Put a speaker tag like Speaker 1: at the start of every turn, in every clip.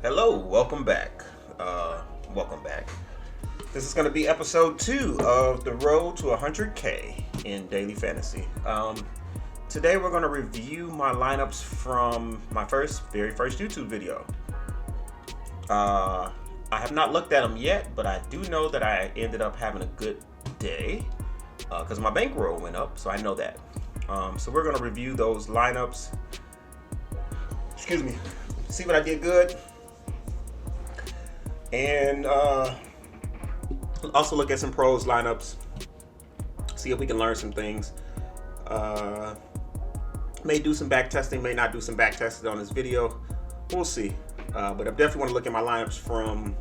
Speaker 1: Hello, welcome back. Welcome back. This is going to be episode 2 of the road to 100K in daily fantasy. Today we're going to review my lineups from my very first YouTube video. I have not looked at them yet, but I do know that I ended up having a good day because my bankroll went up, so I know that. So we're going to review those lineups. Excuse me. See what I did good. And also look at some pros lineups. See if we can learn some things. May do some back testing, may not do some back testing on this video. We'll see. But I definitely want to look at my lineups from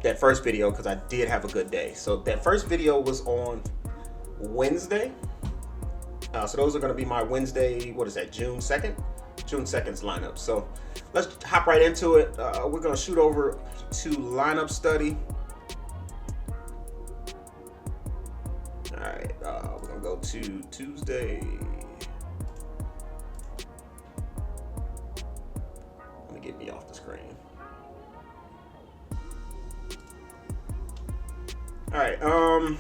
Speaker 1: that first video because I did have a good day. So that first video was on Wednesday. So those are going to be my Wednesday, what is that, June 2nd? June 2nd's lineup. So let's hop right into it. We're going to shoot over to lineup study. All right, we're going to go to Tuesday. Let me get me off the screen. All right, I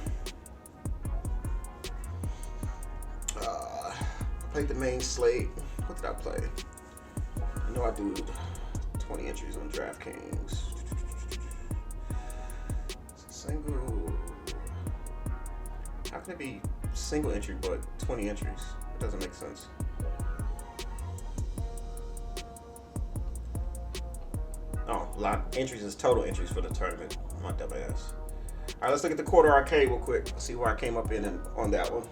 Speaker 1: played the main slate. What did I play? I know I do 20 entries on DraftKings. Single. How can it be single entry but 20 entries? It doesn't make sense. Oh, a lot of entries is total entries for the tournament. My dumb ass. All right, let's look at the quarter arcade real quick. See where I came up in on that one.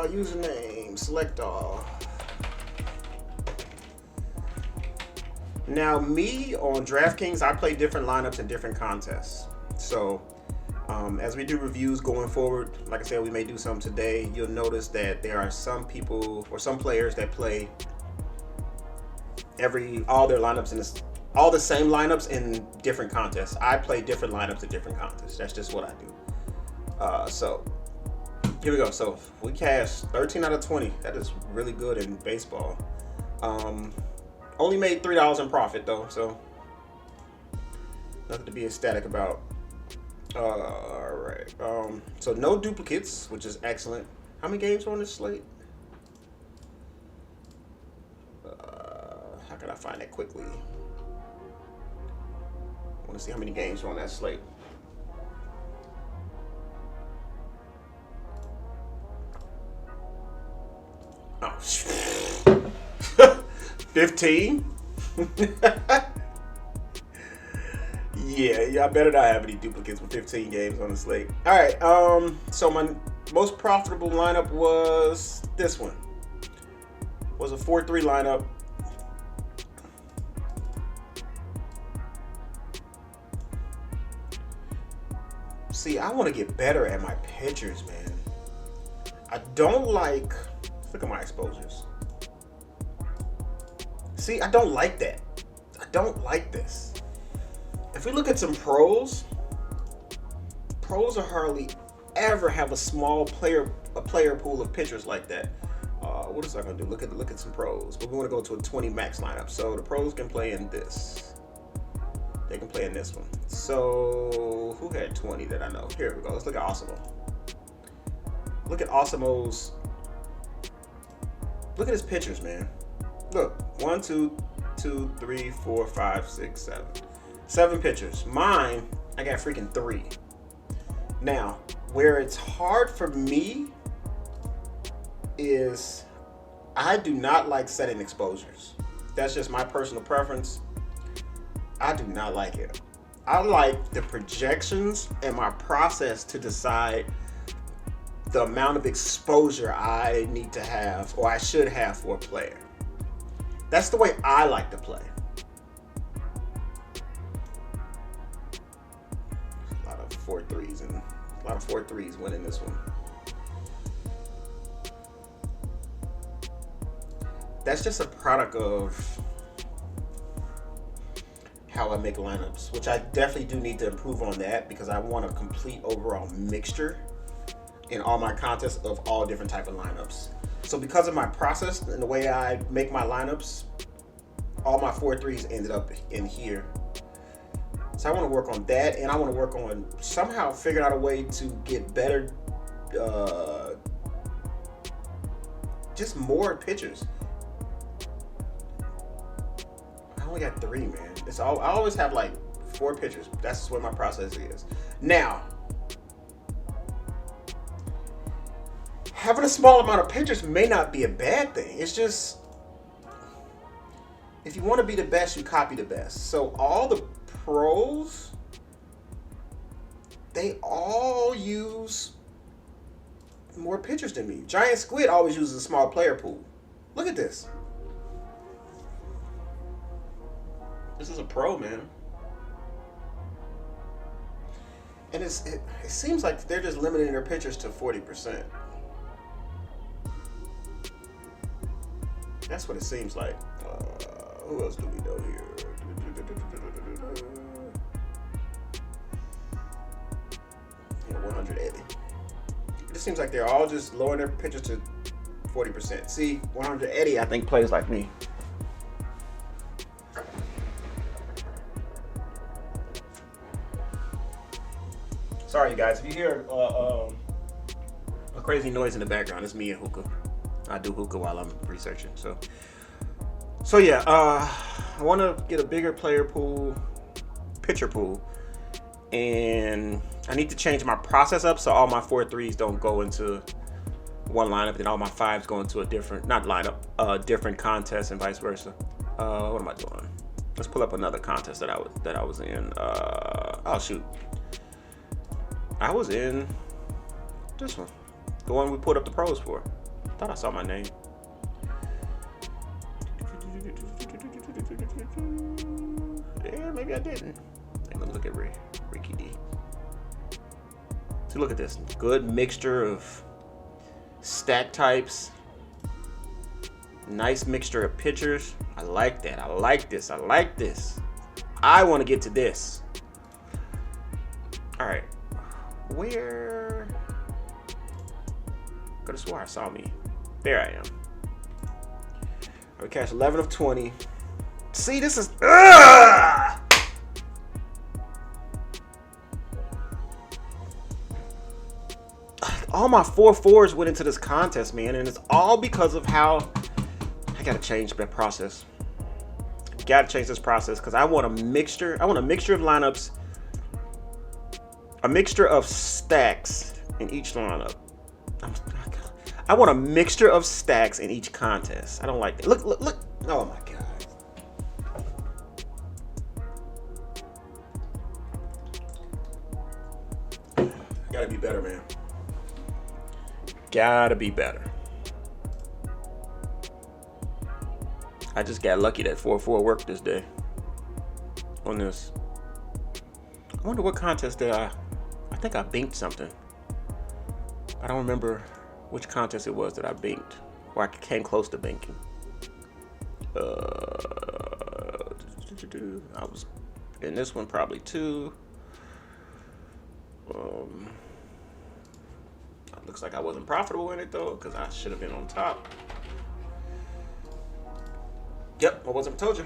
Speaker 1: Username, select all. Now me on DraftKings, I play different lineups in different contests. So as we do reviews going forward, like I said, we may do some today. You'll notice that there are some people or some players that play all their lineups in all the same lineups in different contests. I play different lineups in different contests. That's just what I do. So here we go. So we cashed 13 out of 20. That is really good in baseball. Only made $3 in profit though, so nothing to be ecstatic about. All right. So no duplicates, which is excellent. How many games are on this slate? How can I find that quickly? I want to see how many games are on that slate. Oh, 15? Yeah, I better not have any duplicates with 15 games on the slate. All right, so my most profitable lineup was this one. It was a 4-3 lineup. See, I want to get better at my pitchers, man. I don't like... Look at my exposures. See, I don't like that. I don't like this. If we look at some pros are hardly ever have a small player pool of pitchers like that. What is I gonna do? Look at some pros. But we want to go to a 20 max lineup. So the pros can play in this. They can play in this one. So who had 20 that I know? Here we go. Let's look at Osimo. Look at Osimo's. Look at his pitchers, man. Look, 1, 2, 3, 4, 5, 6, 7. 7 pitchers. Mine, I got freaking 3. Now, where it's hard for me is I do not like setting exposures. That's just my personal preference. I do not like it. I like the projections and my process to decide the amount of exposure I need to have or I should have for a player. That's the way I like to play. A lot of 4-3s and a lot of 4-3s winning this one. That's just a product of how I make lineups, which I definitely do need to improve on that because I want a complete overall mixture in all my contests of all different type of lineups. So because of my process and the way I make my lineups, all my 4-3s ended up in here. So I want to work on that, and I want to work on somehow figuring out a way to get better, just more pitchers. I only got 3, man. It's all I always have like 4 pitchers. That's what my process is. Now, having a small amount of pitchers may not be a bad thing. It's just, if you want to be the best, you copy the best. So all the pros, they all use more pitchers than me. Giant Squid always uses a small player pool. Look at this. This is a pro, man. And it seems like they're just limiting their pitchers to 40%. That's what it seems like. Who else do we know here? Yeah, 180. It just seems like they're all just lowering their pitchers to 40%. See, 180, I think, plays like me. Sorry, you guys. If you hear a crazy noise in the background, it's me and hookah. I do hookah while I'm researching. So yeah, I want to get a bigger player pool, pitcher pool, and I need to change my process up so all my 4-3s don't go into one lineup, and all my 5s go into a different, not lineup, different contest, and vice versa. What am I doing? Let's pull up another contest that I was in. Oh shoot, I was in this one, the one we put up the pros for. Thought I saw my name. Yeah, maybe I didn't. Hey, let me look at Ricky D. See, look at this. Good mixture of stack types. Nice mixture of pitchers. I like that. I like this. I like this. I want to get to this. All right. Where? Could have swore I saw me. There I am. I cashed 11 of 20. See, this is. All my 4-4s went into this contest, man, and it's all because of how I gotta change that process. Gotta change this process because I want a mixture. I want a mixture of lineups, a mixture of stacks in each lineup. I want a mixture of stacks in each contest. I don't like that. Look. Oh my God. Gotta be better, man. Gotta be better. I just got lucky that 4-4 worked this day on this. I wonder what contest did I think I binked something. I don't remember which contest it was that I binked, or I came close to binking. I was in this one probably too. Looks like I wasn't profitable in it though, because I should have been on top. Yep, I wasn't. Told you.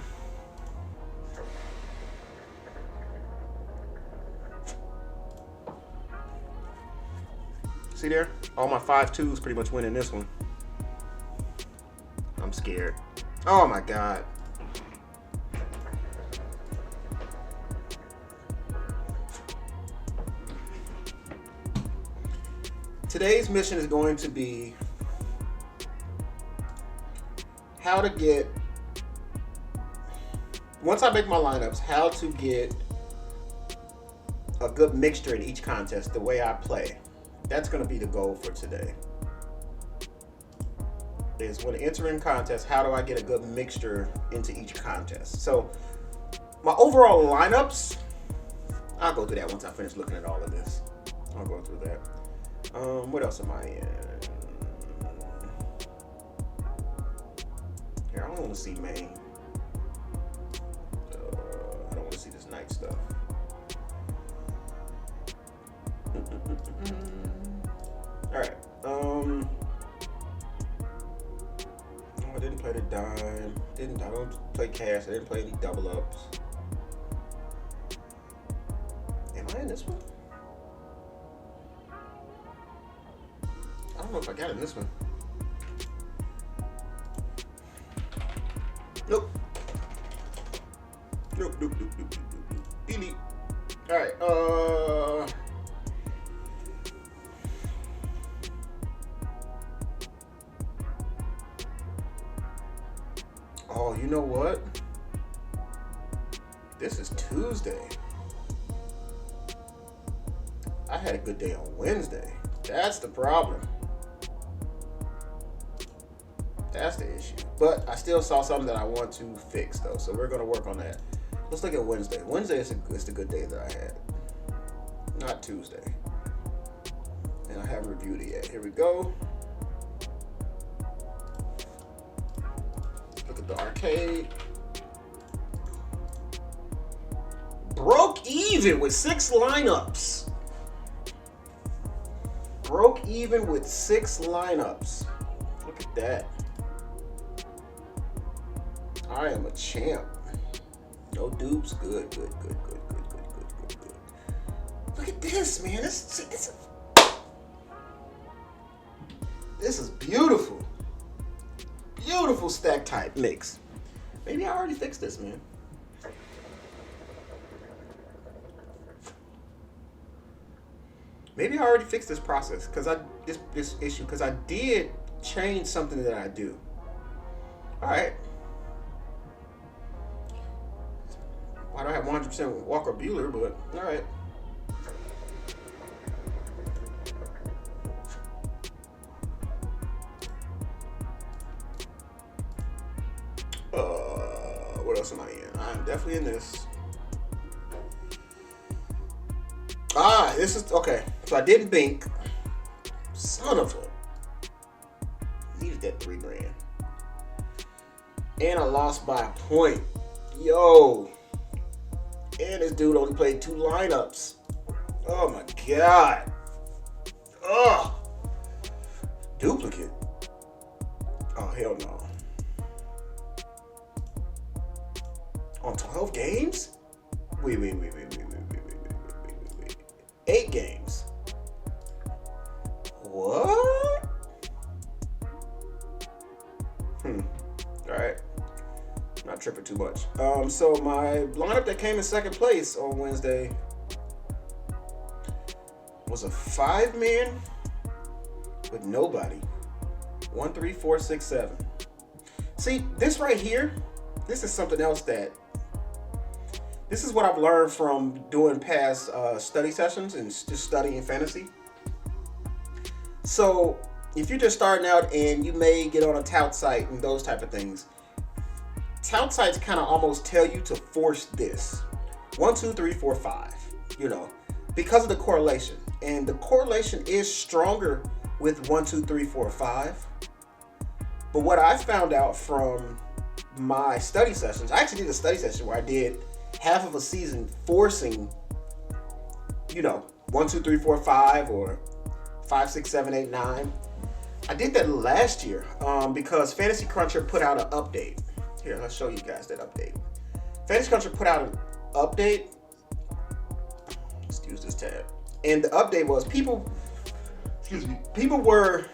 Speaker 1: See there? All my 5-2s pretty much win in this one. I'm scared. Oh my God. Today's mission is going to be how to get, once I make my lineups, how to get a good mixture in each contest the way I play. That's going to be the goal for today. Is when entering contests, how do I get a good mixture into each contest? So my overall lineups, I'll go through that once I finish looking at all of this. I'll go through that. What else am I in? Here, I don't want to see Maine. I don't want to see this night stuff. All right. I don't play cash. I didn't play any double ups. Am I in this one? I don't know if I got in this one. Nope. Nope. Delete. All right. Oh, you know what? This is Tuesday. I had a good day on Wednesday. That's the problem. That's the issue. But I still saw something that I want to fix, though. So we're going to work on that. Let's look at Wednesday. Wednesday is the good day that I had. Not Tuesday. And I haven't reviewed it yet. Here we go. Look at the arcade. Broke even with 6 lineups. Broke even with 6 lineups. Look at that. I am a champ. No dupes. Good. Look at this, man. This is beautiful. Beautiful stack type mix. Maybe I already fixed this, man. Maybe I already fixed this process because this issue because I did change something that I do. All right. I don't have 100% Walker Buehler, but all right. What else am I in? I'm definitely in this. This is okay. So I didn't bink. Son of a. Needed that $3,000. And I lost by a point. Yo. And this dude only played 2 lineups. Oh my God. Ugh. Duplicate. Oh, hell no. On 12 games? Wait. 8 games. What? Alright. Not tripping too much. So my lineup that came in second place on Wednesday was a 5-man with nobody. 1, 3, 4, 6, 7. See, this right here, this is something else this is what I've learned from doing past study sessions and just studying fantasy. So if you're just starting out and you may get on a tout site and those type of things, tout sites kind of almost tell you to force this 1, 2, 3, 4, 5, because of the correlation. And the correlation is stronger with 1, 2, 3, 4, 5. But what I found out from my study sessions, I actually did a study session where I did half of a season forcing, 1, 2, 3, 4, 5 or 5, 6, 7, 8, 9. I did that last year because Fantasy Cruncher put out an update. Here, let's show you guys that update. Fantasy Cruncher put out an update. Let's use this tab. And the update was people were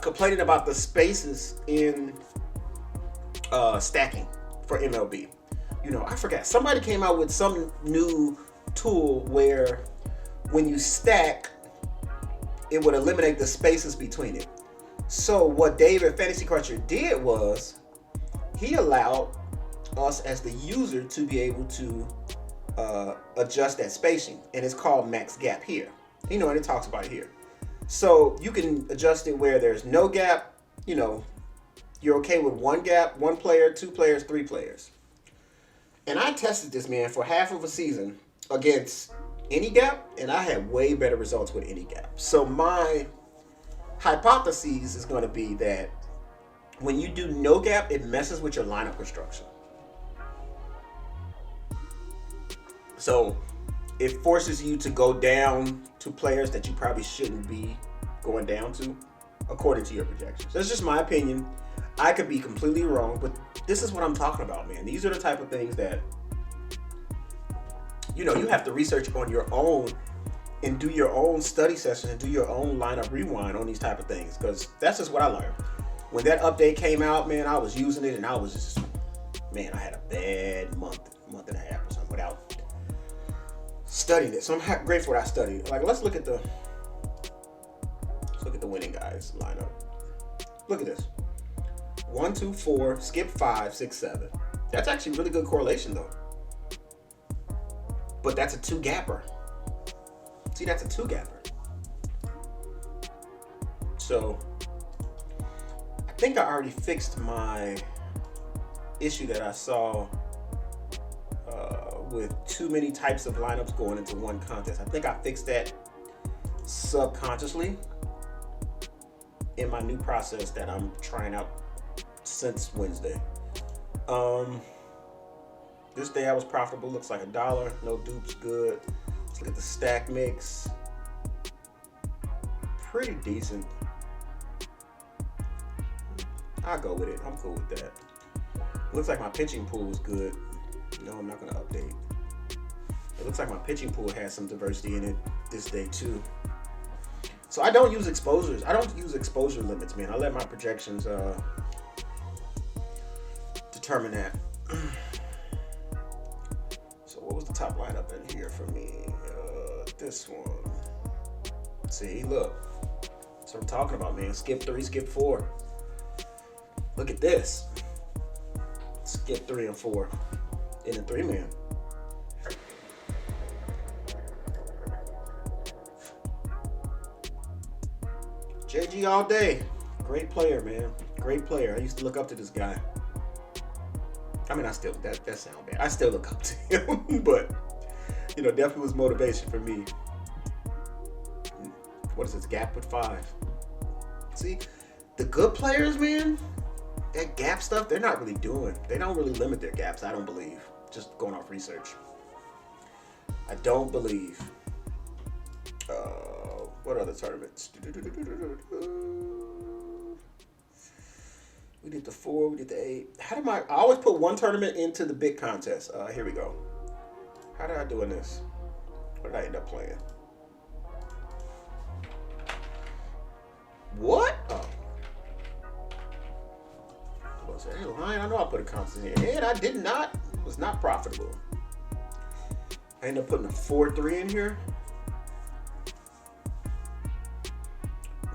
Speaker 1: complaining about the spaces in stacking for MLB. I forgot. Somebody came out with some new tool where when you stack, it would eliminate the spaces between it. So what David Fantasy Cruncher did was he allowed us as the user to be able to adjust that spacing, and it's called max gap here. And it talks about it here. So you can adjust it where there's no gap. You're okay with 1 gap, 1 player, 2 players, 3 players. And I tested this, man, for half of a season against any gap, and I had way better results with any gap. So my hypothesis is going to be that when you do no gap, it messes with your lineup construction. So it forces you to go down to players that you probably shouldn't be going down to, according to your projections. That's just my opinion. I could be completely wrong, but this is what I'm talking about, man. These are the type of things that, you know, you have to research on your own and do your own study session and do your own lineup rewind on these type of things, because that's just what I learned. When that update came out, man, I was using it and I was just, man, I had a bad month and a half or something without studying it. So I'm grateful that I studied. Like, let's look at the winning guys lineup. Look at this. 1, 2, 4, skip 5, 6, 7. That's actually really good correlation though. But that's a 2-gapper. See, that's a 2-gapper. So I think I already fixed my issue that I saw with too many types of lineups going into one contest. I think I fixed that subconsciously in my new process that I'm trying out since Wednesday. This day I was profitable. Looks like $1. No dupes. Good. Let's look at the stack mix. Pretty decent. I'll go with it. I'm cool with that. Looks like my pitching pool was good. No, I'm not going to update. It looks like my pitching pool has some diversity in it this day too. So I don't use exposures. I don't use exposure limits, man. I let my projections determine that. So what was the top lineup in here for me? This one. See, look. That's what I'm talking about, man. Skip 3, skip 4. Look at this. Skip 3 and 4 in a 3-man. JG all day. Great player, man. Great player. I used to look up to this guy. I mean, I still, that sounds bad. I still look up to him, but, you know, definitely was motivation for me. What is this, gap with 5? See, the good players, man, that gap stuff, they're not really doing. They don't really limit their gaps, I don't believe. Just going off research. I don't believe. What other tournaments? We did the 4, we did the 8. I always put one tournament into the big contest. Here we go. How did I do in this? What did I end up playing? What? Oh. Hey, lying. I know I put a constant in here. And I did not. It was not profitable. I ended up putting a 4-3 in here.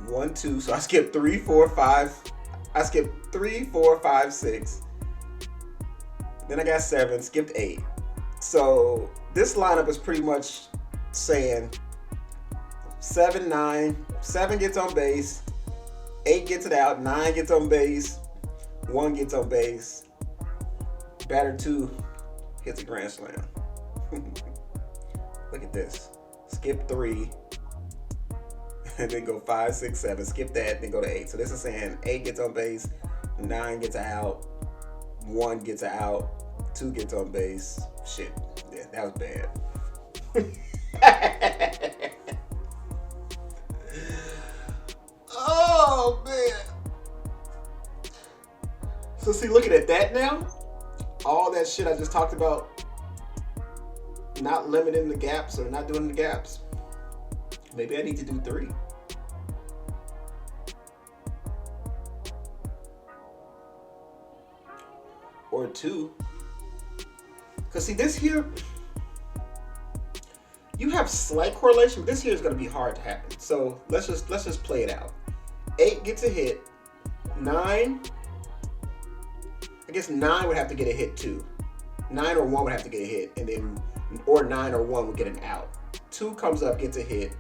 Speaker 1: 1, 2. So I skipped 3, 4, 5. I skipped 3, 4, 5, 6. Then I got 7. Skipped 8. So this lineup is pretty much saying 7, 9. 7 gets on base. 8 gets it out. 9 gets on base. 1 gets on base. Batter 2 hits a grand slam. Look at this. Skip 3. And then go 5, 6, 7. Skip that. Then go to 8. So this is saying 8 gets on base. 9 gets out. 1 gets out. 2 gets on base. Shit. Yeah, that was bad. Oh, man. So see, looking at that now, all that shit I just talked about, not limiting the gaps or not doing the gaps, maybe I need to do 3. Or 2. Because see, this here, you have slight correlation, but this here is going to be hard to happen. So let's just play it out. 8 gets a hit. 9, I guess 9 would have to get a hit too. 9 or 1 would have to get a hit, and then, or 9 or 1 would get an out. 2 comes up, gets a hit.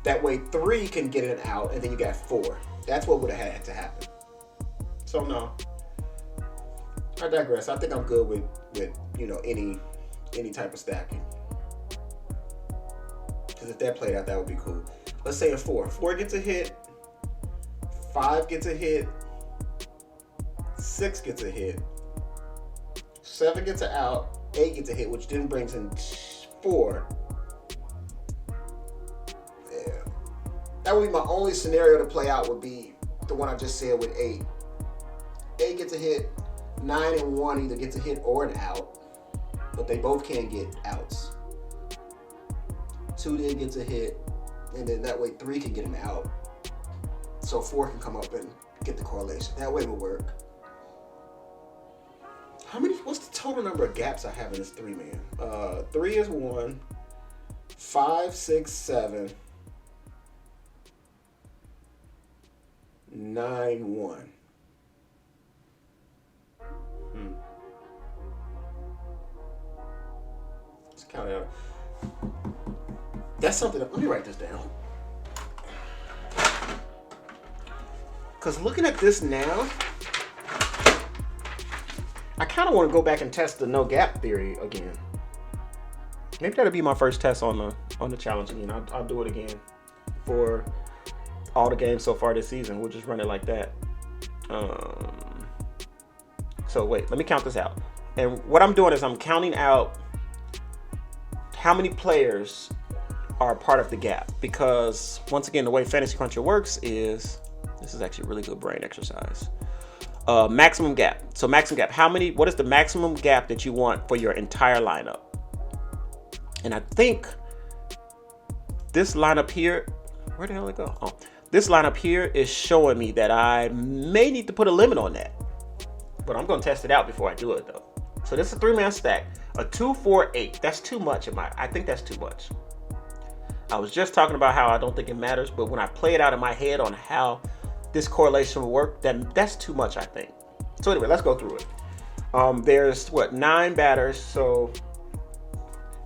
Speaker 1: That way 3 can get an out, and then you got 4. That's what would have had to happen. So no, I digress. I think I'm good with you know, any type of stacking. Because if that played out, that would be cool. Let's say a 4. 4 gets a hit. 5 gets a hit. 6 gets a hit. 7 gets an out. 8 gets a hit, which then brings in 4. Yeah. That would be my only scenario to play out, would be the one I just said with 8. 8 gets a hit.
Speaker 2: 9 and 1 either gets a hit or an out, but they both can't get outs. 2 then gets a hit, and then that way 3 can get an out. So 4 can come up and get the correlation. That way it will work. What's the total number of gaps I have in this 3-man? 3 is 1, 5, 6, 7, 9, 1. Let's count it out. That's something let me write this down. Because looking at this now, I kind of want to go back and test the no gap theory again. Maybe that'll be my first test on the challenge again. I'll do it again for all the games so far this season. We'll just run it like that. So wait, let me count this out. And what I'm doing is I'm counting out how many players are part of the gap. Because once again, the way Fantasy Cruncher works is, this is actually a really good brain exercise. Maximum gap. So maximum gap. What is the maximum gap that you want for your entire lineup? And I think this lineup here, where the hell did it go? Oh, this lineup here is showing me that I may need to put a limit on that. But I'm going to test it out before I do it though. So this is a 3-man stack. A 2, 4, 8. That's too much I think that's too much. I was just talking about how I don't think it matters, but when I play it out in my head on how this correlation will work, then that's too much, I think. So anyway, let's go through it. There's 9 batters, so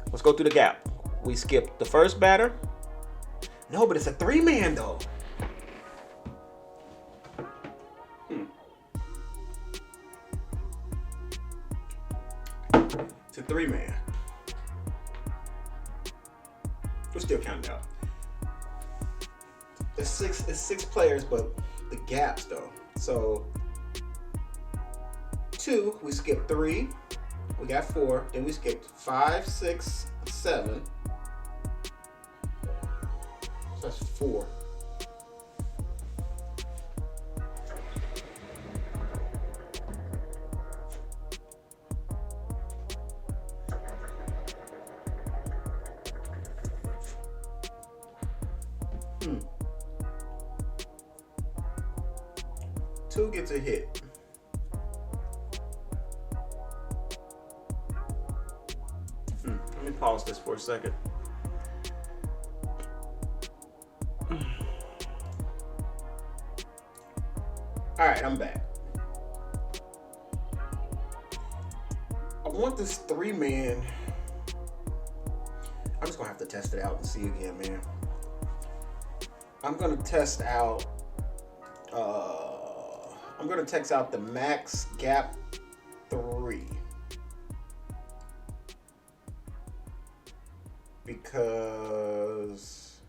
Speaker 2: let's go through the gap. We skipped the first batter. No, but it's a 3-man though. It's a 3-man. We're still counting out. It's six players, but the gaps though. So 2, we skipped 3, we got 4, then we skipped 5, 6, 7. So that's 4. Two gets a hit. Let me pause this for a second. All right, I'm back. I want this 3-man. I'm just gonna have to test it out and see again, man. I'm gonna test out. I'm gonna text out the max gap 3 because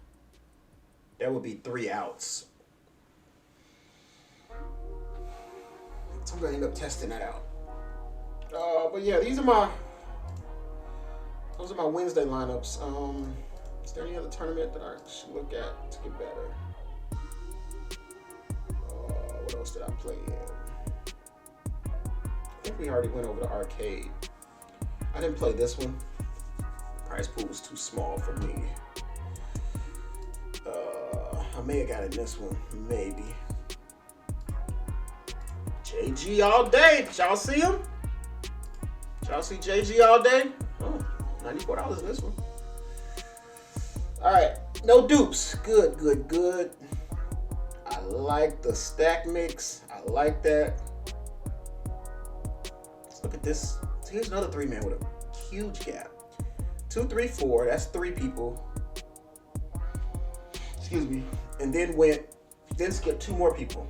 Speaker 2: that would be 3 outs. So I'm gonna end up testing that out. But yeah, those are my Wednesday lineups. Is there any other tournament that I should look at to get better? What else did I play in? I think we already went over the arcade. I didn't play this one. Price pool was too small for me. I may have got in this one, maybe. JG all day. Did y'all see him? Did y'all see JG all day? Oh, $94 in this one. All right, no dupes. Good, good, good. I like the stack mix. I like that. Let's look at this. So here's another 3-man with a huge gap. 2, 3, 4. That's 3 people. Excuse me. And then skipped 2 more people.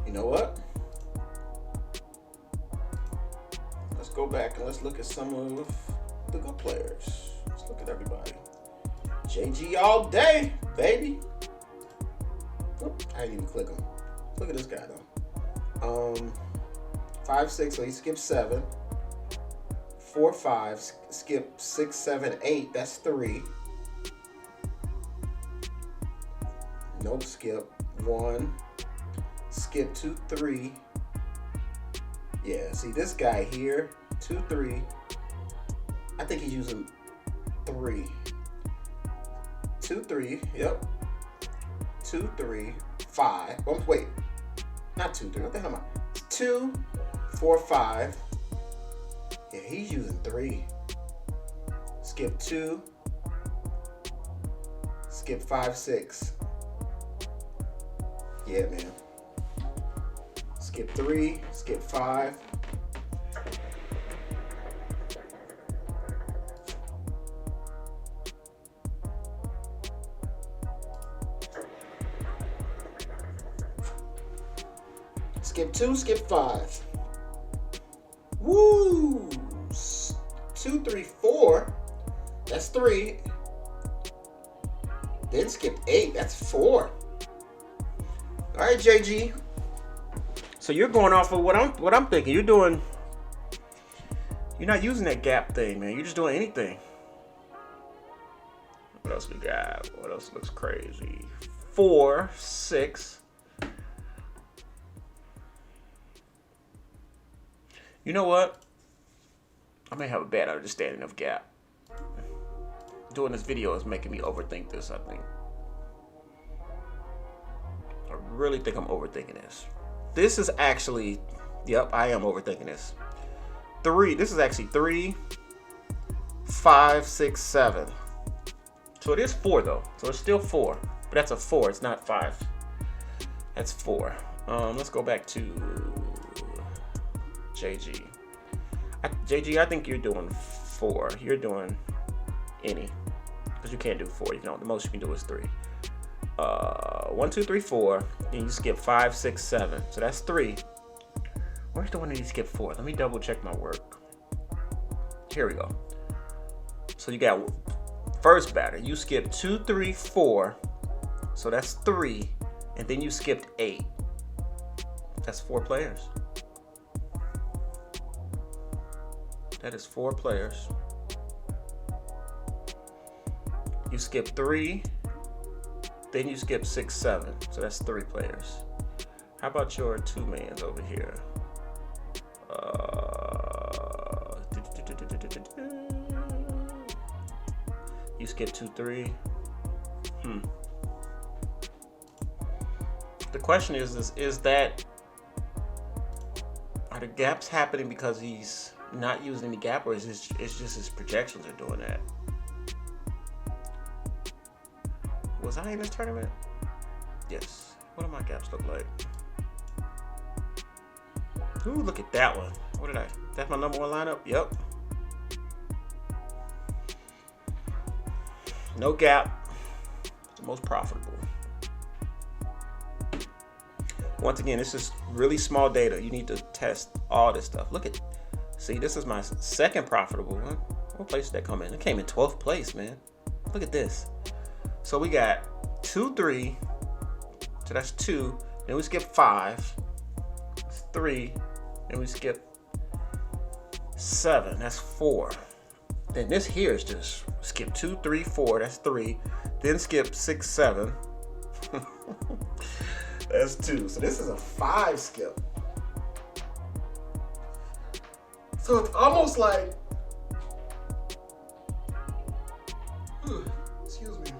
Speaker 2: You know what? Let's go back and let's look at some of the good players. Let's look at everybody. JG all day, baby. Oop, I didn't even click him. Look at this guy though. 5, 6, so he skipped 7. 4, 5, skip 6, 7, 8. That's 3. Nope, skip
Speaker 1: 1, skip 2, 3. Yeah, see this guy here, 2, 3. I think he's using 3. 2, 3, yep. 2, 3, 5. Oh, wait, not 2, 3. What the hell am I? 2, 4, 5. Yeah, he's using 3. Skip 2. Skip 5, 6. Yeah, man. Skip 3. Skip 5. Skip 2. Skip 5. Woo! 2, 3, 4. That's 3. Then skip 8. That's 4. All right, JG.
Speaker 2: So you're going off of what I'm thinking. You're not using that gap thing, man. You're just doing anything. What else we got? What else looks crazy? 4, 6. You know what? I may have a bad understanding of gap. Doing this video is making me overthink this, I think. I really think I'm overthinking this. This is actually, yep, I am overthinking this. 3, this is actually 3, 5, 6, 7. So it is 4 though. So it's still 4. But that's a 4, it's not 5. That's 4. Let's go back to JG. JG, I think you're doing 4. You're doing any. Because you can't do 4. You know, the most you can do is 3. 1, 2, 3, 4. Then you skip 5, 6, 7. So that's 3. Where's the one that you skip 4? Let me double check my work. Here we go. So you got first batter. You skip 2, 3, 4. So that's 3. And then you skipped 8. That's 4 players. That is 4 players. You skip 3. Then you skip 6, 7. So that's 3 players. How about your 2-mans over here? You skip 2, 3. The question is that, are the gaps happening because he's not using any gap, or is it's just his projections are doing that? Was I in this tournament? Yes. What do my gaps look like? Ooh, look at that one. What did I? That's my number 1 lineup? Yep. No gap. It's the most profitable. Once again, this is really small data. You need to test all this stuff. Look at, see, this is my second profitable one. What place did that come in? It came in 12th place, man. Look at this. So we got 2, 3. So that's 2. Then we skip 5. That's 3. Then we skip 7. That's 4. Then this here is just skip 2, 3, 4. That's 3. Then skip 6, 7. That's 2. So this is a 5 skip. So it's almost like, excuse me.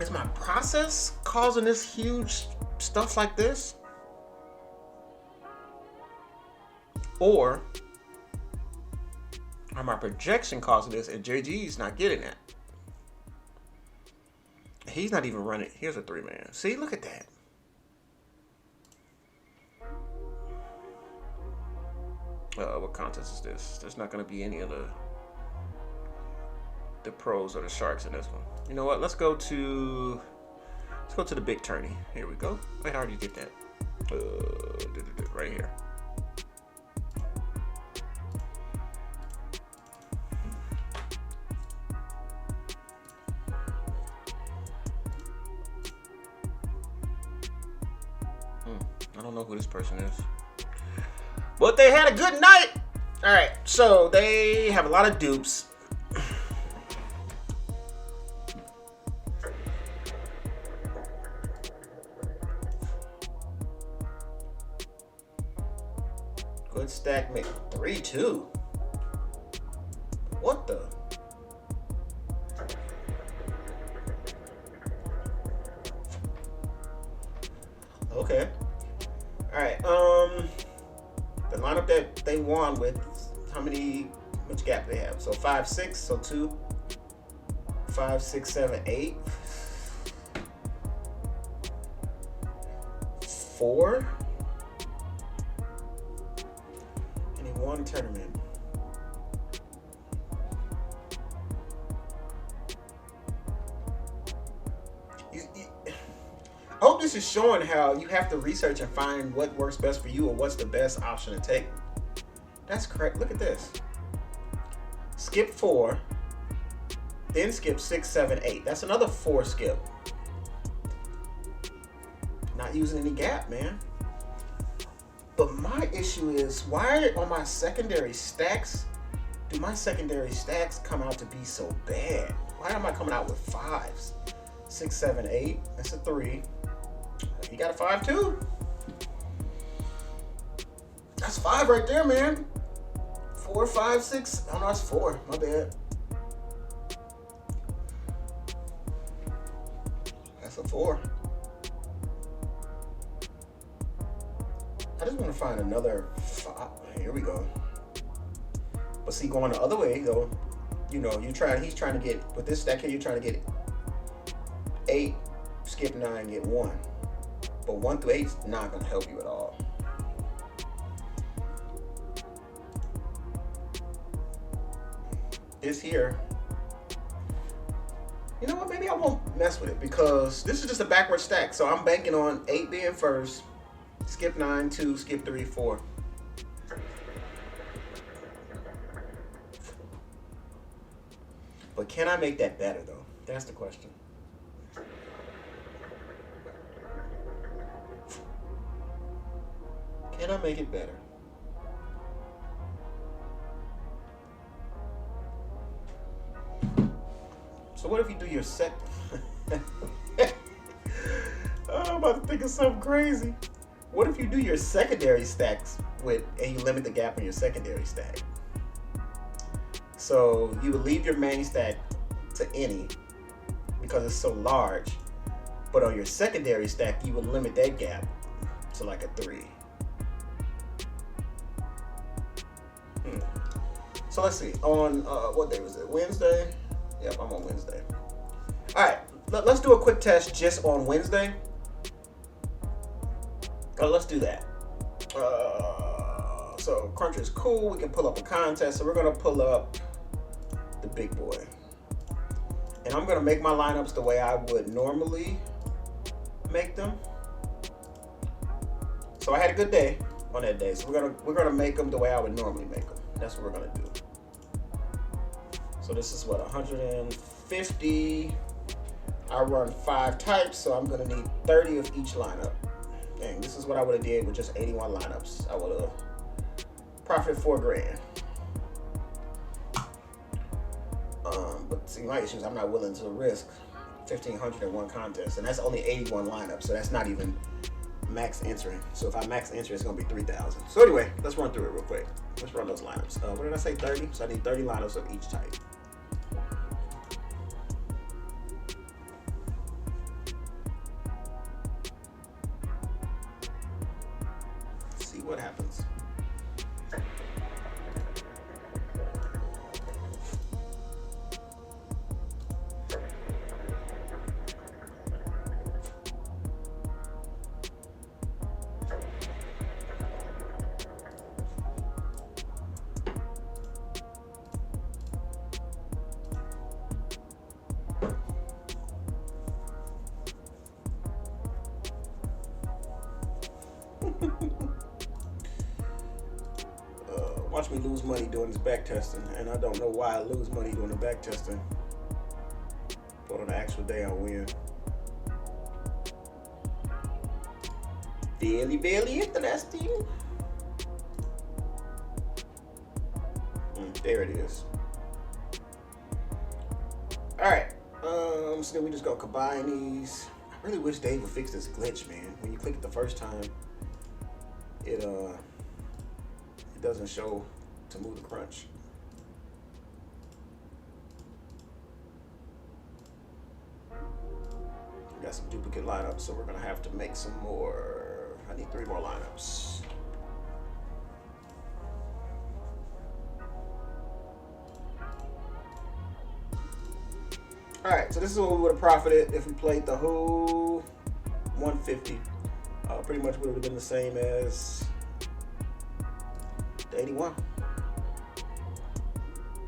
Speaker 2: Is my process causing this huge stuff like this? Or are my projection causing this and JG's not getting that? He's not even running. Here's a 3-man. See, look at that. What contest is this? There's not going to be any of the pros or the sharks in this one. You know what? Let's go to the big tourney. Here we go. Wait, I already did that. Right here. I don't know who this person is. But they had a good night. All right, so they have a lot of dupes.
Speaker 1: Good stack mix. 3-2. What the? Okay. All right. The lineup that they won with, which gap they have? So 5, 6. So 2, 5, 6, 7, 8. 4. And he won tournament. I hope this is showing how you have to research and find what works best for you or what's the best option to take. That's correct. Look at this. Skip 4, then skip 6, 7, 8. That's another 4 skip. Not using any gap, man. But my issue is, why on my secondary stacks do my secondary stacks come out to be so bad? Why am I coming out with 5s? 6, 7, 8. That's a 3. He got a 5 too. That's 5 right there, man. 4, 5, 6. Oh no, that's 4. My bad. That's a 4. I just want to find another 5. Here we go. But see, going the other way though, you know, he's trying to get, with this stack here, you're trying to get 8, skip 9, get 1. But 1 through 8 is not going to help you at all. This here, you know what, maybe I won't mess with it because this is just a backward stack. So I'm banking on 8 being first, skip 9, 2, skip 3, 4. But can I make that better though? That's the question. Can I make it better? So what if you do your I'm about to think of something crazy. What if you do your secondary stacks and you limit the gap on your secondary stack? So you would leave your main stack to any because it's so large, but on your secondary stack you would limit that gap to like a 3. So let's see, on what day was it? Wednesday? Yep, I'm on Wednesday. All right, let's do a quick test just on Wednesday. Let's do that. So Cruncher is cool. We can pull up a contest. So we're gonna pull up the big boy, and I'm gonna make my lineups the way I would normally make them. So I had a good day on that day, so we're gonna make them the way I would normally make them. That's what we're gonna do. So this is what, 150. I run 5 types, so I'm gonna need 30 of each lineup. Dang, this is what I would have did with just 81 lineups. I would have profited $4,000. But see, my issue is I'm not willing to risk 1,500 in one contest, and that's only 81 lineups, so that's not even max entering. So if I max enter, it's gonna be 3,000. So anyway, let's run through it real quick. Let's run those lineups. What did I say? 30. So I need 30 lineups of each type. See what happens. Watch me lose money doing this back testing, and I don't know why I lose money doing the back testing, but on the actual day I win. Very interesting. There it is. All right, so then we just go combine these. I really wish Dave would fix this glitch, man. When you click it the first time, it
Speaker 2: doesn't show to move the crunch. We got some duplicate lineups, so we're gonna have to make some more. I need 3 more lineups. All right, so this is what we would have profited if we played the whole 150. Pretty much would have been the same as the 81,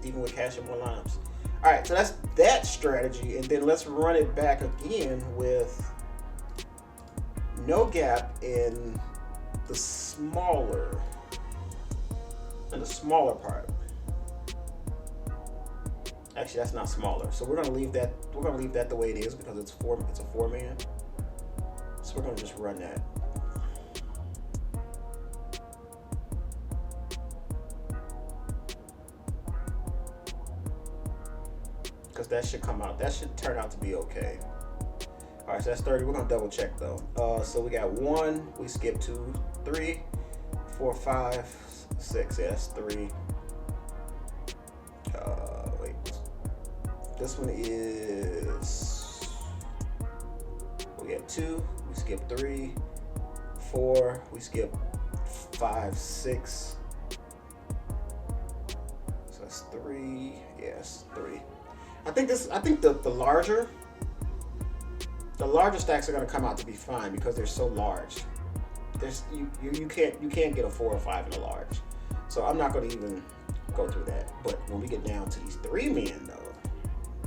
Speaker 2: even with cash in more lineups. All right, so that's that strategy, and then let's run it back again with no gap in the smaller part. Actually, that's not smaller. So we're gonna leave that. We're gonna leave that the way it is because it's a 4-man. So we're gonna just run that. Because that should come out. That should turn out to be okay. All right, so that's 30. We're gonna double check though. So we got 1. We skip 2, 3, 4, 5, 6. Yeah, that's 3. Wait. This one is. We got 2. We skip 3, 4. We skip 5, 6. So that's 3. Yes, 3. I think the larger stacks are gonna come out to be fine because they're so large. You can't get a 4 or 5 in a large. So I'm not gonna even go through that. But when we get down to these 3-men though,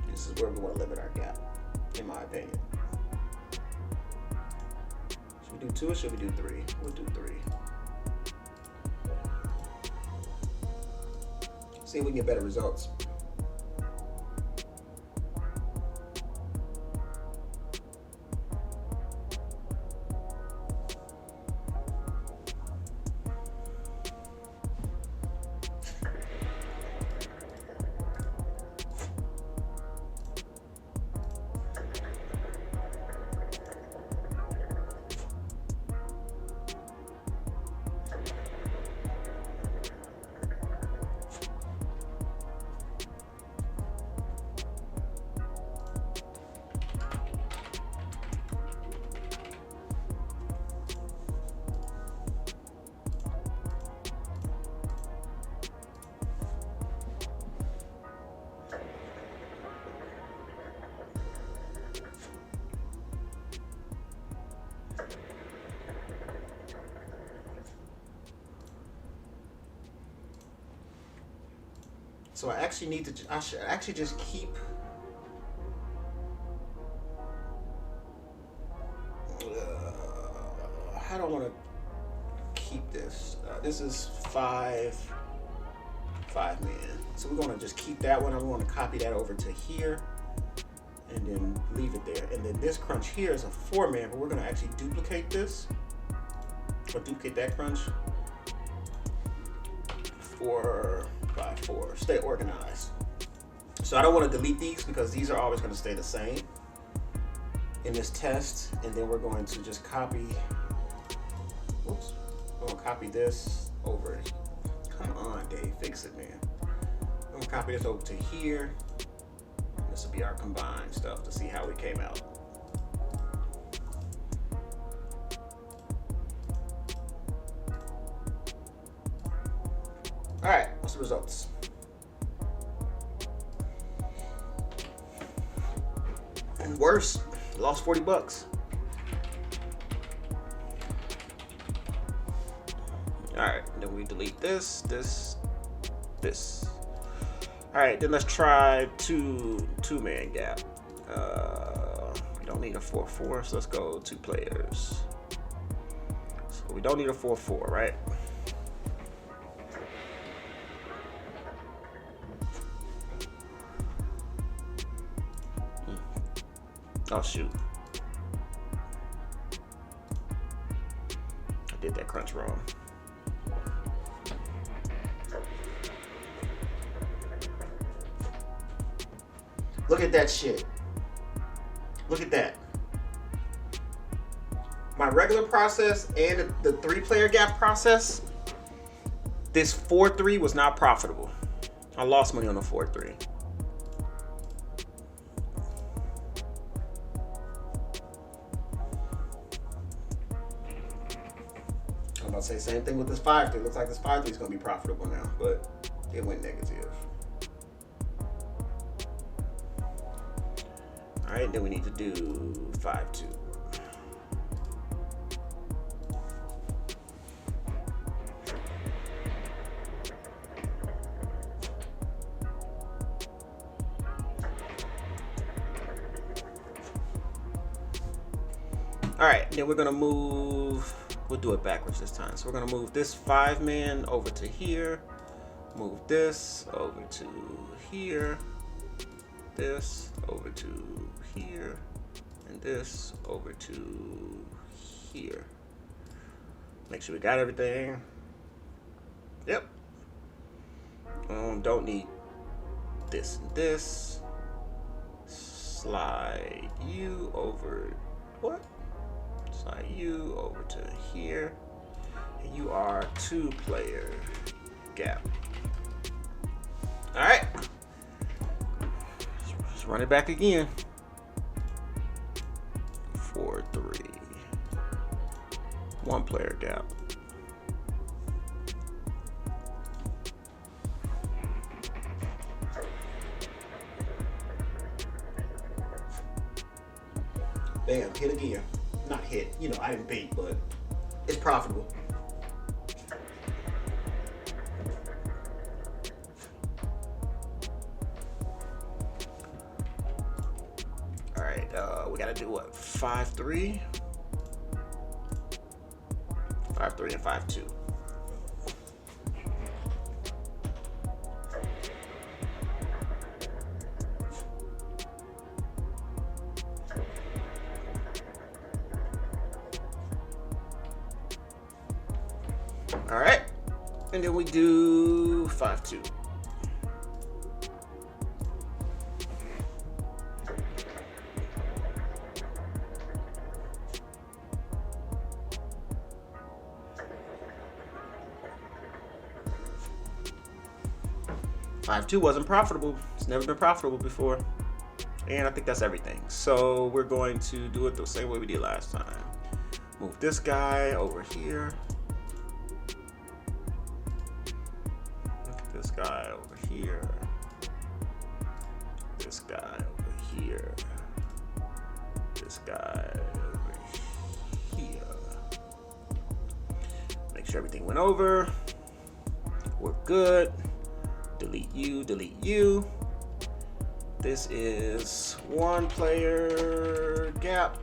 Speaker 2: this is where we want to limit our gap, in my opinion. Should we do 2 or should we do 3? We'll do 3. See if we can get better results. So I should actually just keep. I don't want to keep this. This is 5 man. So we're going to just keep that one. I'm going to copy that over to here and then leave it there. And then this crunch here is a 4-man, but we're going to actually duplicate this or duplicate that crunch. 4, 5, 4. Stay organized. So I don't want to delete these because these are always going to stay the same in this test. And then we're going to just copy. Whoops. I'm going to copy this over. Come on, Dave. Fix it, man. I'm going to copy this over to here. This will be our combined stuff to see how we came out. All right, what's the results? And worse, lost $40. All right, then we delete this. All right, then let's try two-man gap. We don't need a 4-4, so let's go 2 players. So we don't need a 4-4, right? Oh shoot. I did that crunch wrong. Look at that shit. Look at that. My regular process and the 3-player gap process This 4-3 was not profitable. I lost money on the 4-3. I'm about to say same thing with this 5-3. Looks like this 5-3 is going to be profitable now, but it went negative. All right, then we need to do 5-2. All right, then we're gonna move, we'll do it backwards this time. So we're gonna move this 5-man over to here, move this over to here, this over to here, and this over to here. Make sure we got everything. Yep. Don't need this and this. Slide you over, what? Slide you over to here. And you are 2-player gap. All right. Let's run it back again. 4-3. 1-player gap. Bam, hit again. Not hit, you know, I didn't beat, but it's profitable. All right, we gotta do what? 5-3? 5-3 and 5-2. All right, and then we do 5-2. Five-two wasn't profitable. It's never been profitable before, and I think that's everything. So we're going to do it the same way we did last time. Move this guy over here. This guy over here. This guy over here. This guy over here. Make sure everything went over. We're good. Delete you, delete you. This is 1-player gap.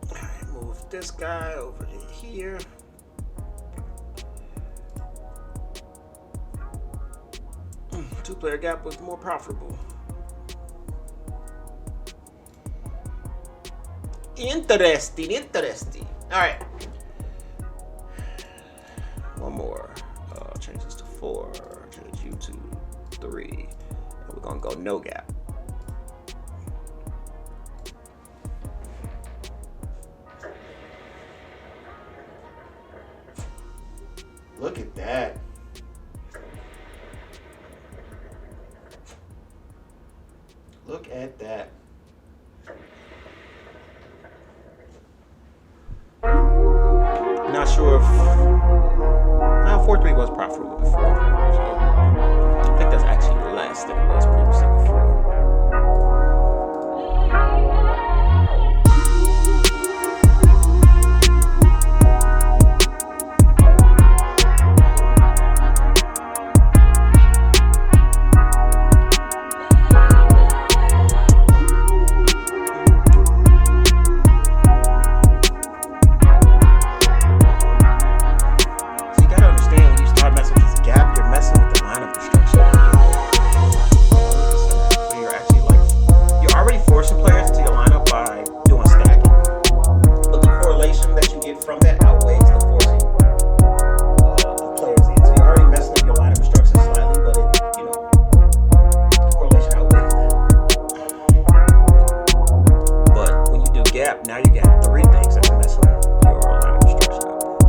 Speaker 2: All right, move this guy over to here. Two-player gap was more profitable. Interesting. All right. One more. Change this to 4. Change you to 3. And we're gonna go no gap. Look at that. Look at that. Not sure if 4-3 was profitable before. So I think that's actually less than it was previously before. Now you got 3 things that's messing your line of construction up.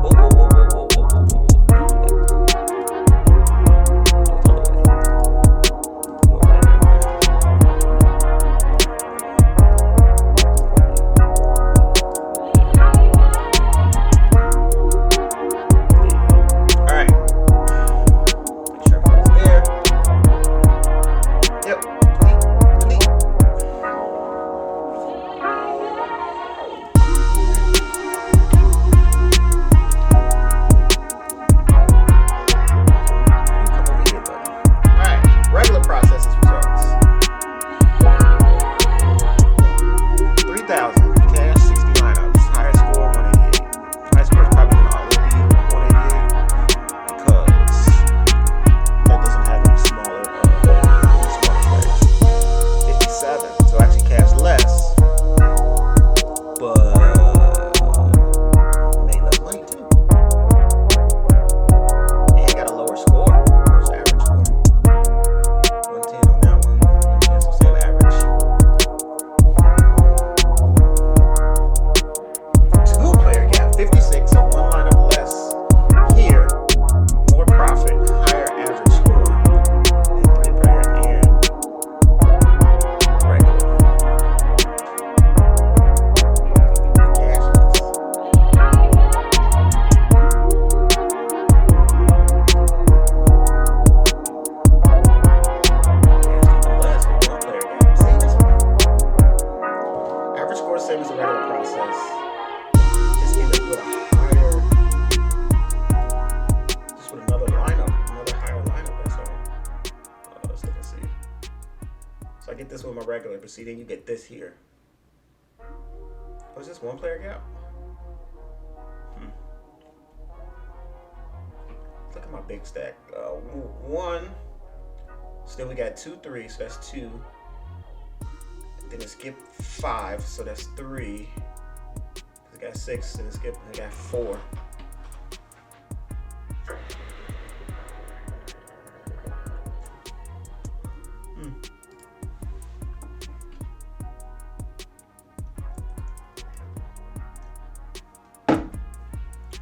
Speaker 1: regular, but see, then you get this here. Was this one player gap? Look at my big stack. 1. So then we got 2, 3, so that's 2. Then it skipped 5, so that's 3. It got 6, and it got 4.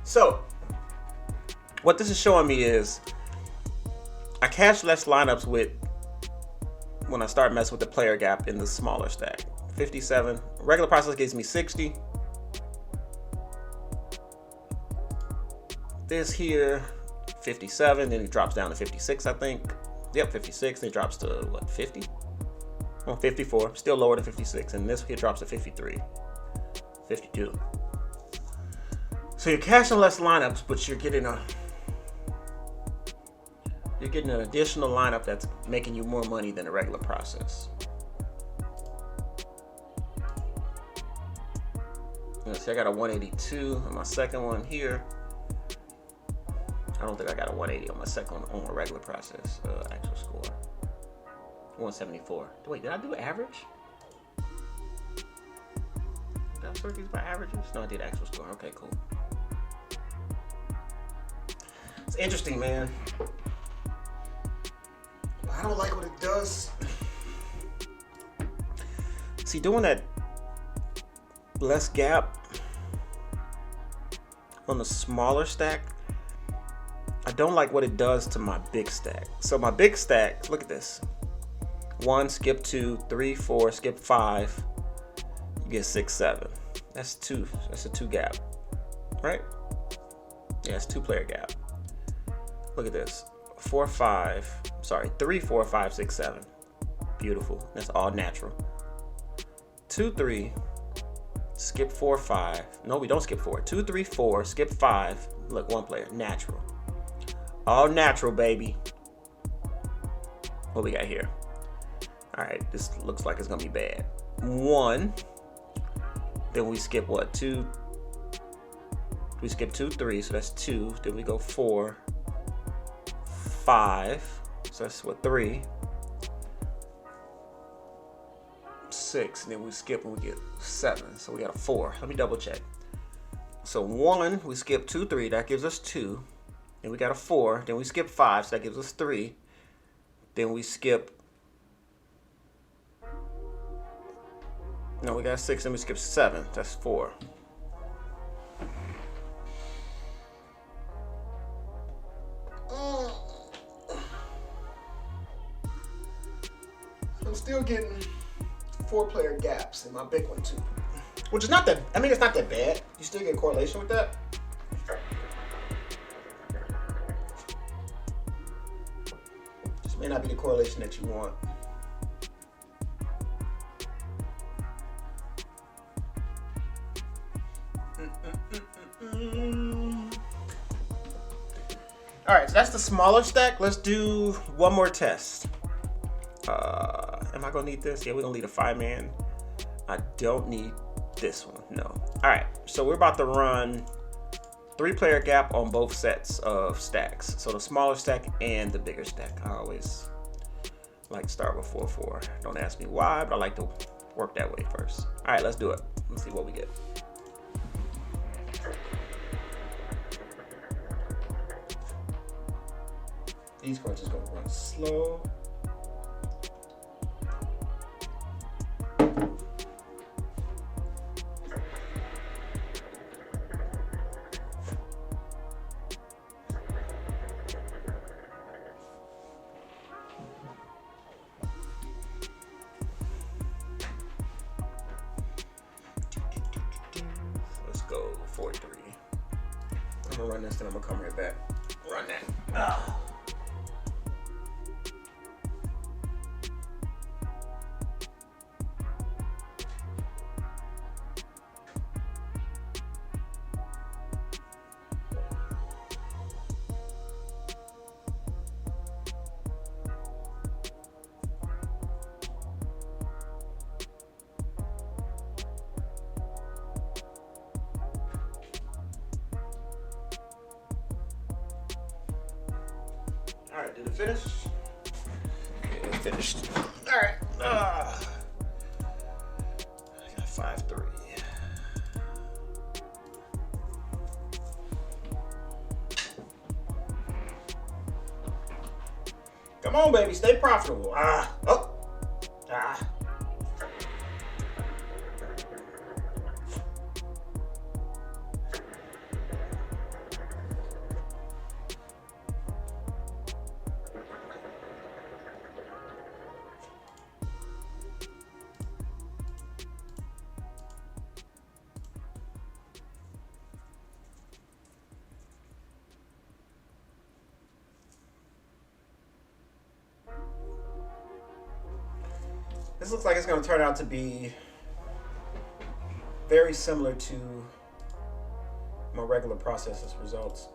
Speaker 1: So, what this is showing me is I cash less lineups when I start messing with the player gap in the smaller stack. 57. Regular process gives me 60. This here, 57. Then it drops down to 56, I think. Yep, 56. Then it drops to what, 50? Well, 54. Still lower than 56. And this here drops to 53. 52. So you're cashing less lineups, but you're getting an additional lineup that's making you more money than a regular process. Let's see, I got a 182 on my second one here. I don't think I got a 180 on my second one on a regular process. Actual score 174. Wait, did I do average? Did I sort these by averages? No, I did actual score. Okay, cool. It's interesting, man. I don't like what it does. See, doing that less gap on the smaller stack, I don't like what it does to my big stack. So my big stack, look at this. 1, skip 2, 3, 4, skip 5. You get 6, 7. That's 2. That's a 2 gap, right? Yeah, it's 2 player gap. Look at this. 4, 5. Sorry, 3, 4, 5, 6, 7. Beautiful. That's all natural. 2, 3. Skip 4, 5. No, we don't skip 4. 2, 3, 4. Skip 5. Look, 1 player. Natural. All natural, baby. What we got here? All right, this looks like it's gonna be bad. 1. Then we skip what? 2. We skip 2, 3. So that's 2. Then we go 4, 5. So that's what, 3. 6. And then we skip and we get 7. So we got a 4. Let me double check. So 1, we skip 2, 3. That gives us 2. Then we got a 4. Then we skip 5. So that gives us 3. Then we skip. No, we got 6. Then we skip 7. That's 4. I'm still getting 4 player gaps in my big one too, which is not that. I mean, it's not that bad. You still get correlation with that. This may not be the correlation that you want. All right, so that's the smaller stack. Let's do one more test. Am I gonna need this? Yeah, we're gonna need a 5-man. I don't need this one, no. All right, so we're about to run 3 player gap on both sets of stacks. So the smaller stack and the bigger stack. I always like to start with 4-4. Don't ask me why, but I like to work that way first. All right, let's do it. Let's see what we get. These cards is gonna run slow. Let's go 4-3. I'm gonna run this, then I'm gonna come right back. Run that.
Speaker 2: Did it finish? Yeah, it finished. All right. I got 5-3. Come on, baby. Stay profitable. This looks like it's going to turn out to be very similar to my regular process's results.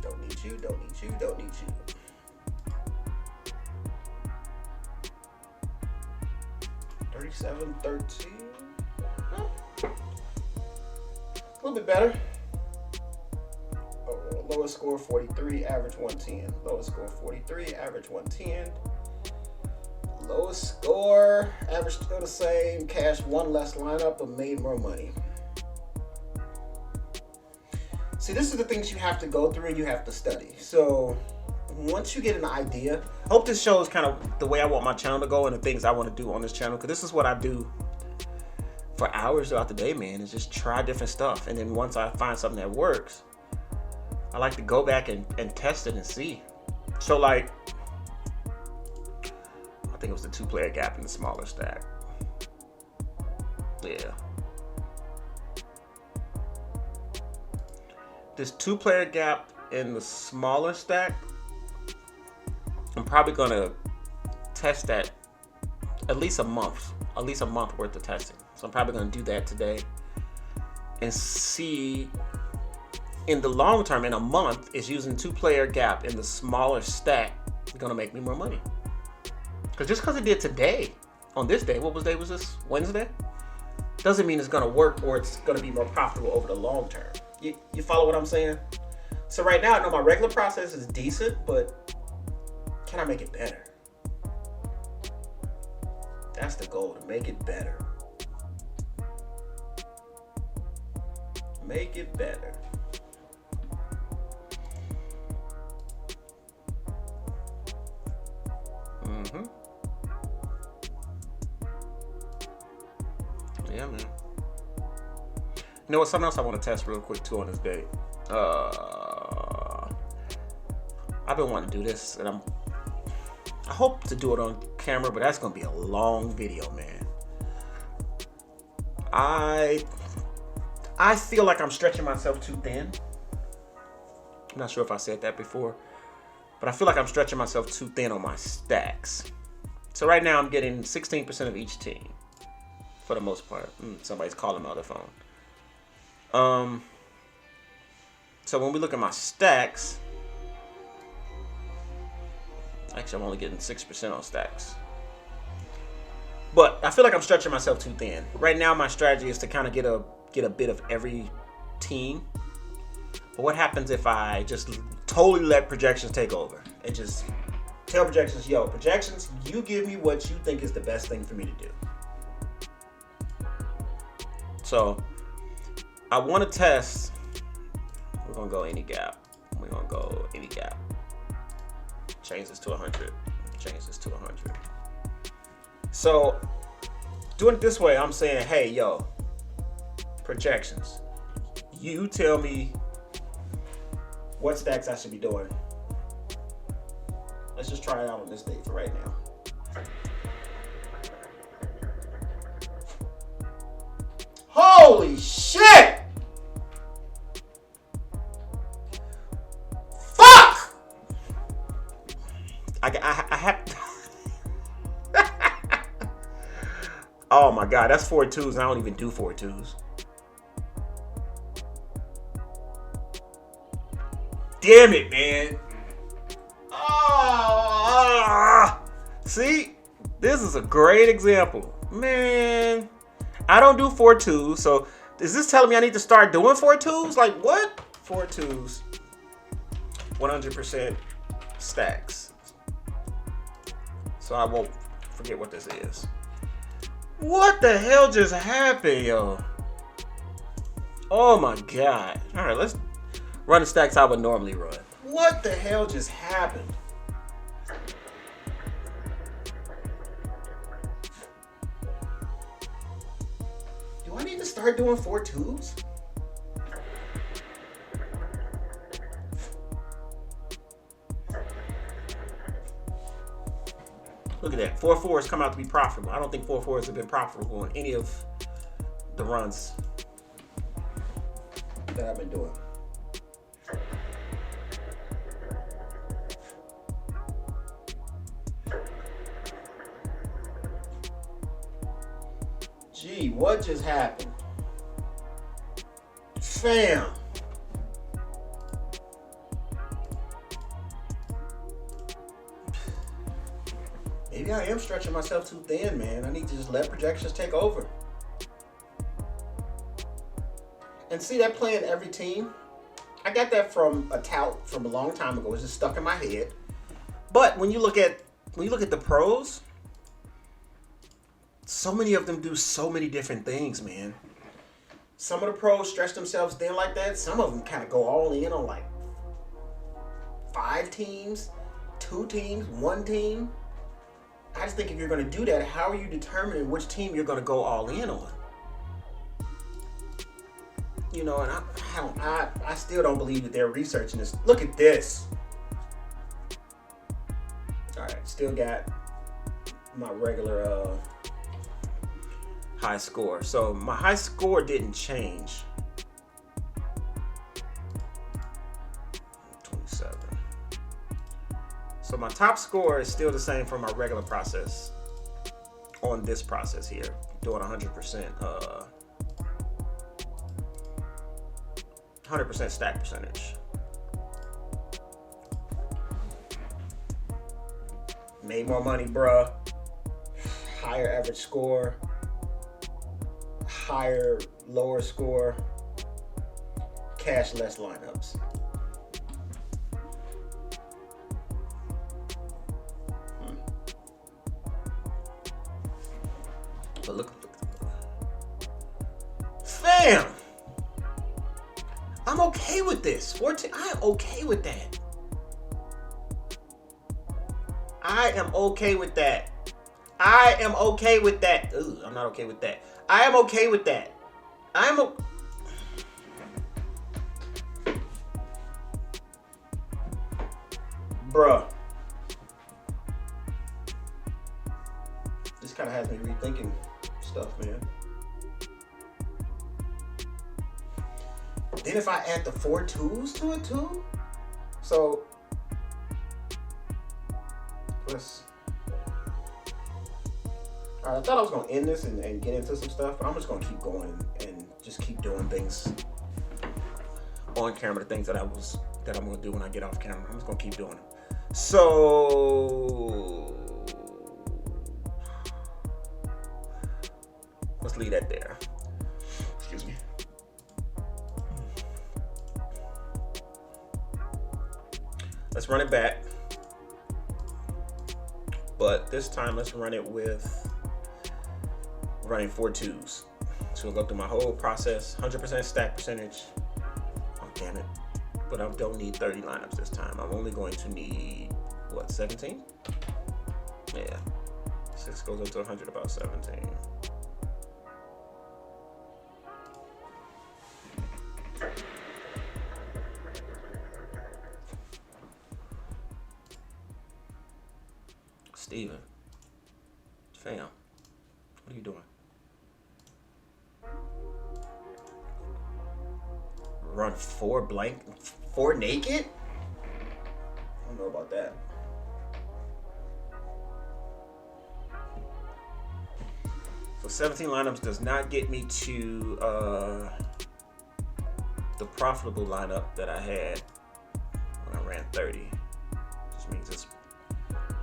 Speaker 2: Don't need you, don't need you, don't need you. $37.13. A little bit better. Oh, lowest score 43, average 110. Lowest score 43, average 110. Lowest score, average still the same. Cashed one less lineup but made more money. See, this is the things you have to go through and you have to study. So once you get an idea, I hope this shows kind of the way I want my channel to go and the things I want to do on this channel, because this is what I do for hours throughout the day, man, is just try different stuff. And then once I find something that works, I like to go back and test it and see. So like, I think it was the 2-player gap in the smaller stack. Yeah. This 2-player gap in the smaller stack, I'm probably gonna test that at least a month worth of testing. So I'm probably gonna do that today and see in the long term, in a month, is using 2-player gap in the smaller stack gonna make me more money. Because just because it did today, on this day, what day was this? Wednesday? Doesn't mean it's gonna work or it's gonna be more profitable over the long term. You follow what I'm saying? So right now, I know my regular process is decent, but can I make it better? That's the goal, to make it better. Make it better. Yeah, man. You know what? Something else I want to test real quick too on this day. I've been wanting to do this, and I hope to do it on camera, but that's gonna be a long video, man. I feel like I'm stretching myself too thin. I'm not sure if I said that before, but I feel like I'm stretching myself too thin on my stacks. So right now I'm getting 16% of each team for the most part. Somebody's calling my other phone. So when we look at my stacks, actually I'm only getting 6% on stacks. But I feel like I'm stretching myself too thin. Right now my strategy is to kind of get a bit of every team. But what happens if I just totally let projections take over and just tell projections, yo, projections, you give me what you think is the best thing for me to do. So I want to test. We're going to go any gap. We're going to go any gap. Change this to 100. Change this to 100. So doing it this way, I'm saying, hey, yo, projections. You tell me what stacks I should be doing. Let's just try it out on this date for right now. Holy shit! Fuck! I have. Oh my god, that's 4 twos. I don't even do 4 twos. Damn it, man. See, this is a great example. Man, I don't do 4-2s, so is this telling me I need to start doing 4-2s? Like what? 4-2s, 100% stacks. So I won't forget what this is. What the hell just happened, yo? Oh my God. All right, let's run the stacks I would normally run. What the hell just happened? Do I need to start doing 4-2s? Look at that. 4-4s come out to be profitable. I don't think 4-4s have been profitable in any of the runs that I've been doing. Gee, what just happened? Fam. Maybe I am stretching myself too thin, man. I need to just let projections take over. And see that playing every team? I got that from a tout from a long time ago. It's just stuck in my head. But when you look at the pros, so many of them do so many different things, man. Some of the pros stretch themselves thin like that. Some of them kind of go all in on like 5 teams, 2 teams, 1 team. I just think if you're going to do that, how are you determining which team you're going to go all in on? You know, and I still don't believe that they're researching this. Look at this. All right, still got my regular high score. So my high score didn't change. 27. So my top score is still the same for my regular process on this process here, doing 100% 100% stack percentage. Made more money, bruh. Higher average score. Higher lower score. Cash less lineups. But look. Fam! I'm okay with this. 14. I am okay with that. I am okay with that. I am okay with that. Ooh, I'm not okay with that. I am okay with that. Bruh. This kind of has me rethinking stuff, man. Then if I add the 4-2s to it too, so let's. All right, I thought I was gonna end this and get into some stuff, but I'm just gonna keep going and just keep doing things on camera. The things that I'm gonna do when I get off camera, I'm just gonna keep doing them. So let's leave that there. Excuse me. Let's run it back. But this time, let's run it with running 4-2s. So we'll go through my whole process, 100% stack percentage. Oh, damn it. But I don't need 30 lineups this time. I'm only going to need, what, 17? Yeah. 6 goes up to 100, about 17. Steven, fam, what are you doing? Run 4 naked? I don't know about that. So 17 lineups does not get me to the profitable lineup that I had when I ran 30. Which means it's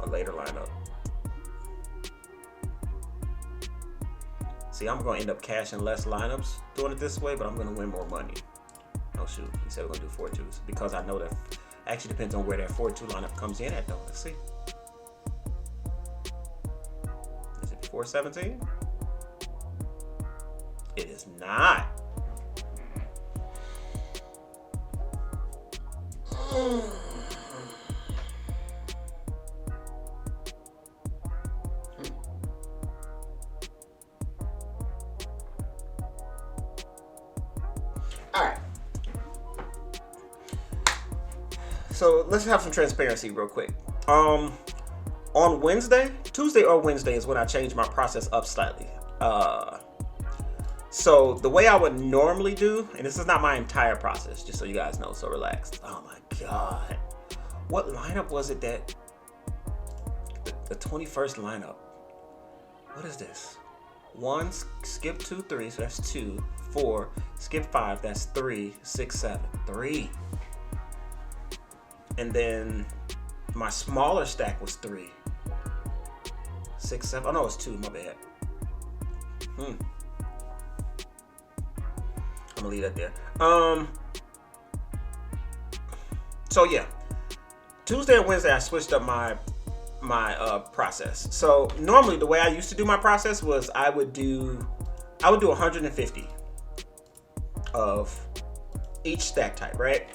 Speaker 2: a later lineup. See, I'm going to end up cashing less lineups doing it this way, but I'm going to win more money. Oh, shoot. He said we're going to do 4-2s because I know that actually depends on where that 4-2 lineup comes in at, though. Let's see. Is it 4-17? It is not. All right. So let's have some transparency real quick. On Wednesday, Tuesday or Wednesday is when I changed my process up slightly. So the way I would normally do, and this is not my entire process, just so you guys know, so relax. Oh my God. What lineup was it that, the 21st lineup? What is this? 1, skip 2, 3, so that's 2, 4, skip 5, that's 3, 6, 7, 3. And then my smaller stack was 3, 6, 7, oh no, it's 2, my bad. I'm gonna leave that there. So yeah, Tuesday and Wednesday I switched up my process. So normally the way I used to do my process was I would do 150 of each stack type, right?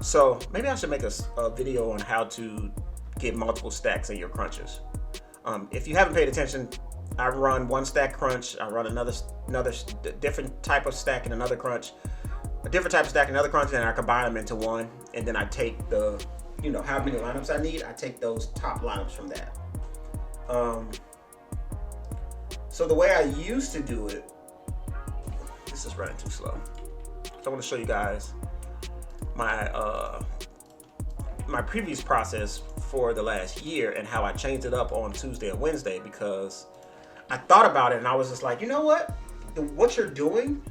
Speaker 2: So maybe I should make a video on how to get multiple stacks in your crunches. If you haven't paid attention, I run one stack crunch. I run another different type of stack in another crunch, a different type of stack in another crunch, and I combine them into one. And then I take the, how many lineups I need. I take those top lineups from that. So the way I used to do it, this is running too slow. So I want to show you guys my my previous process for the last year and how I changed it up on Tuesday and Wednesday, because I thought about it and I was just like, you know what? What you're doing,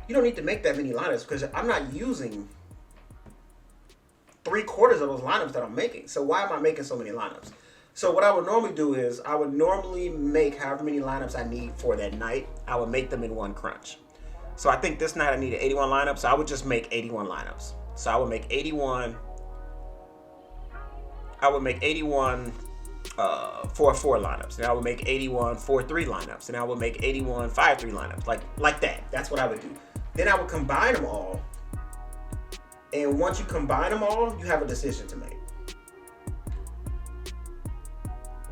Speaker 2: you don't need to make that many lineups because I'm not using 3/4 of those lineups that I'm making. So why am I making so many lineups? So what I would normally do is I would normally make however many lineups I need for that night. I would make them in one crunch. So I think this night I needed 81 lineups. So I would just make 81 lineups. So I would make 81. I would make 81 4-4 lineups. And I would make 81 4-3 lineups. And I would make 81 5-3 lineups. Like that. That's what I would do. Then I would combine them all. And once you combine them all, you have a decision to make.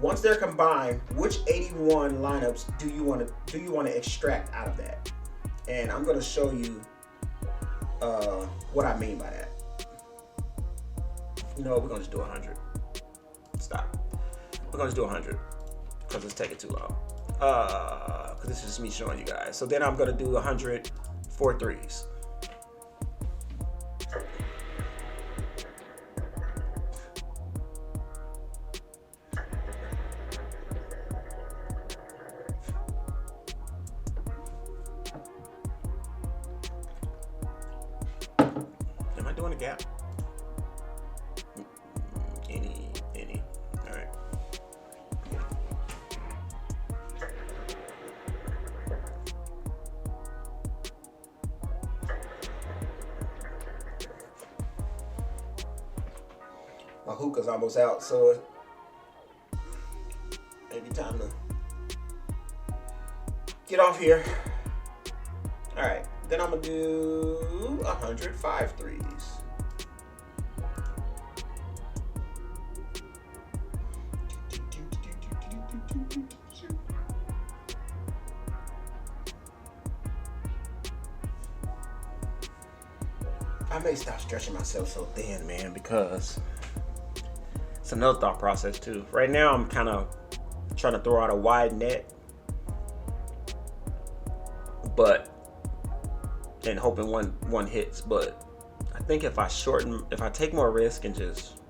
Speaker 2: Once they're combined, which 81 lineups do you want to extract out of that? And I'm going to show you what I mean by that. No, we're going to just do 100. Stop. We're going to just do 100 because it's taking too long. Because this is just me showing you guys. So then I'm going to do 100 4-3s. Am I doing a gap? Any. All right. My hookah's almost out, so maybe time to get off here. All right, then I'm gonna do 100 5-3s. I may stop stretching myself so thin, man, because it's another thought process too. Right now, I'm kind of trying to throw out a wide net, and hoping one hits. But I think if I take more risk and just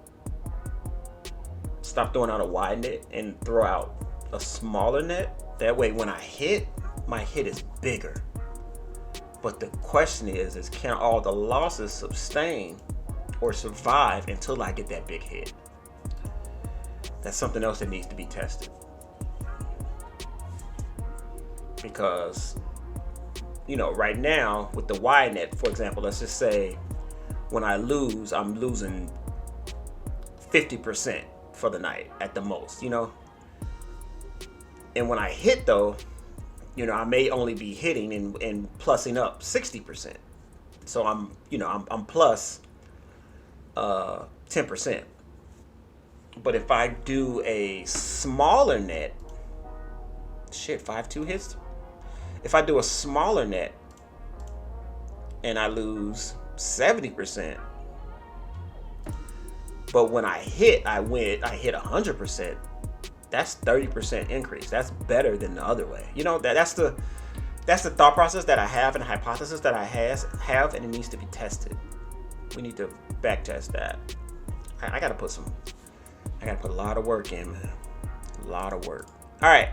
Speaker 2: stop throwing out a wide net and throw out a smaller net, that way when I hit, my hit is bigger. But the question is can all the losses sustain or survive until I get that big hit? That's something else that needs to be tested. because, right now with the Y net, for example, let's just say when I lose, I'm losing 50% for the night at the most, And when I hit though, I may only be hitting and plussing up 60%. So I'm plus 10%. But if I do a smaller net, 5-2 hits. If I do a smaller net and I lose 70%, but when I hit 100%, that's 30% increase. That's better than the other way. That's the thought process that I have and the hypothesis that I have, and it needs to be tested. We need to back test that. I gotta put a lot of work in, man. A lot of work. All right.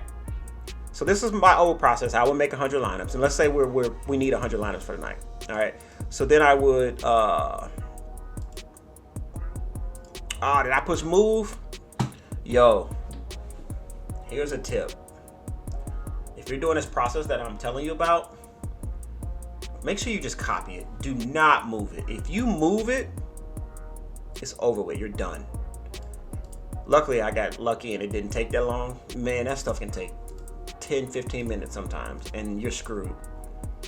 Speaker 2: So this is my old process. I would make 100 lineups, and let's say we need 100 lineups for the night. All right. So then I would. Did I push move? Yo, here's a tip. If you're doing this process that I'm telling you about, make sure you just copy it. Do not move it. If you move it, it's over with. You're done. Luckily, I got lucky and it didn't take that long. Man, that stuff can take 10, 15 minutes sometimes, and you're screwed.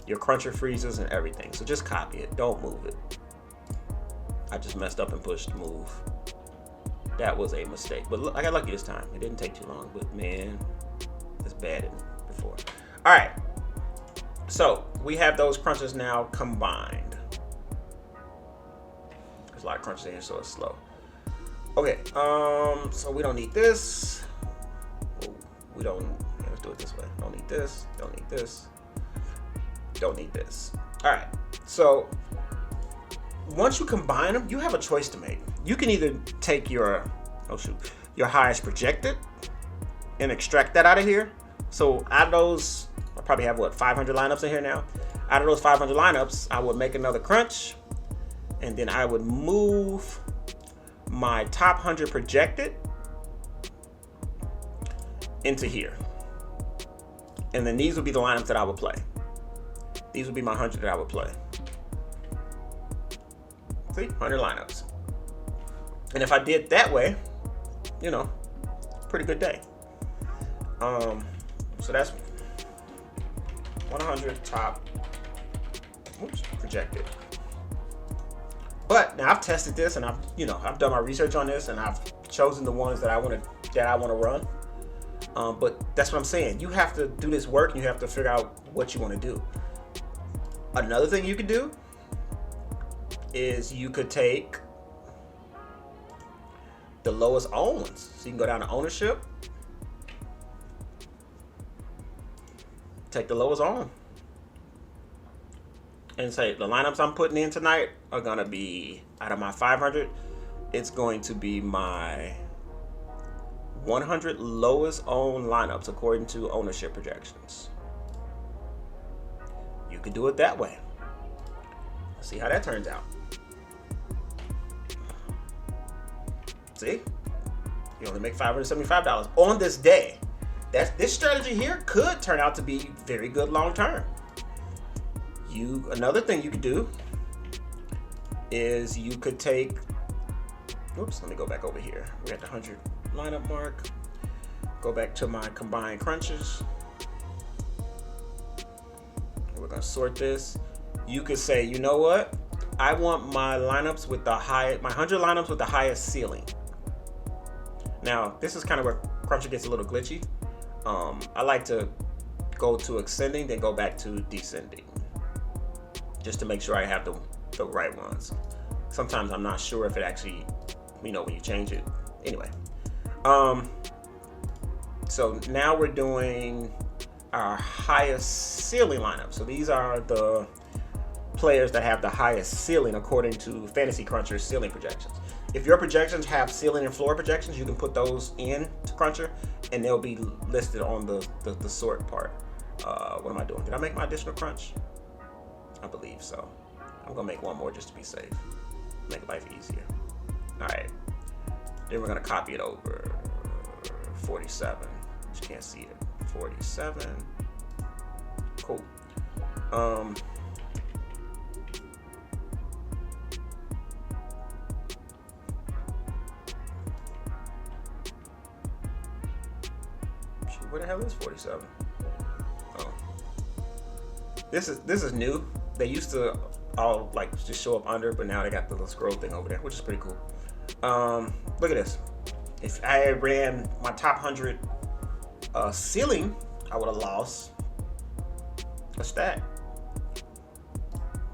Speaker 2: Your cruncher freezes and everything. So just copy it. Don't move it. I just messed up and pushed move. That was a mistake. But look, I got lucky this time. It didn't take too long. But man, it's bad than before. All right. So we have those crunches now combined. There's a lot of crunches in here, so it's slow. Okay. So we don't need this. We don't. Let's do it this way. Don't need this. Don't need this. Don't need this. All right. So once you combine them, you have a choice to make. You can either take your highest projected and extract that out of here. So out of those, I probably have 500 lineups in here now. Out of those 500 lineups, I would make another crunch, and then I would move my top 100 projected into here. And then these would be the lineups that I would play. These would be my 100 that I would play. See, 100 lineups. And if I did that way, pretty good day. So that's 100 top projected. But now I've tested this, and I've done my research on this, and I've chosen the ones that I want to run. But that's what I'm saying. You have to do this work, and you have to figure out what you want to do. Another thing you could do is you could take the lowest owned ones. So you can go down to ownership, take the lowest owned, and say the lineups I'm putting in tonight are gonna be, out of my 500, it's going to be my 100 lowest owned lineups according to ownership projections. You could do it that way. See how that turns out. See? You only make $575 on this day. This strategy here could turn out to be very good long term. Another thing you could do is you could take, let me go back over here. We're at the 100 lineup mark. Go back to my combined crunches. We're gonna sort this. You could say, you know what? I want my lineups with my 100 lineups with the highest ceiling. Now, this is kind of where Cruncher gets a little glitchy. I like to go to ascending, then go back to descending, just to make sure I have the right ones. Sometimes I'm not sure if it actually, when you change it. Anyway, so now we're doing our highest ceiling lineup. So these are the players that have the highest ceiling according to Fantasy Cruncher's ceiling projections. If your projections have ceiling and floor projections, you can put those in to Cruncher, and they'll be listed on the sort part. What am I doing? Did I make my additional crunch? I believe so. I'm gonna make one more just to be safe. Make life easier. All right. Then we're gonna copy it over 47. But you can't see it. 47. Cool. Where the hell is 47? Oh, this is new. They used to all like just show up under, but now they got the little scroll thing over there, which is pretty cool. Look at this. If I ran my top 100 ceiling, I would have lost a stack.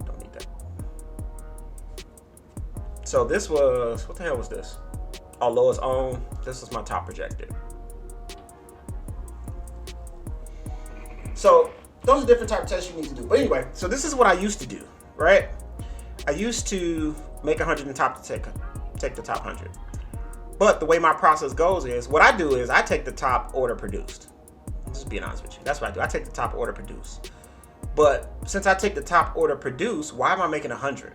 Speaker 2: Don't need that. So this was, what the hell was this? Oh, lowest own. This was my top projected. So those are different type of tests you need to do. But anyway, so this is what I used to do, right? I used to make 100 and take the top 100. But the way my process goes is, what I do is I take the top order produced. Just being honest with you, that's what I do. I take the top order produced. But since I take the top order produced, why am I making 100?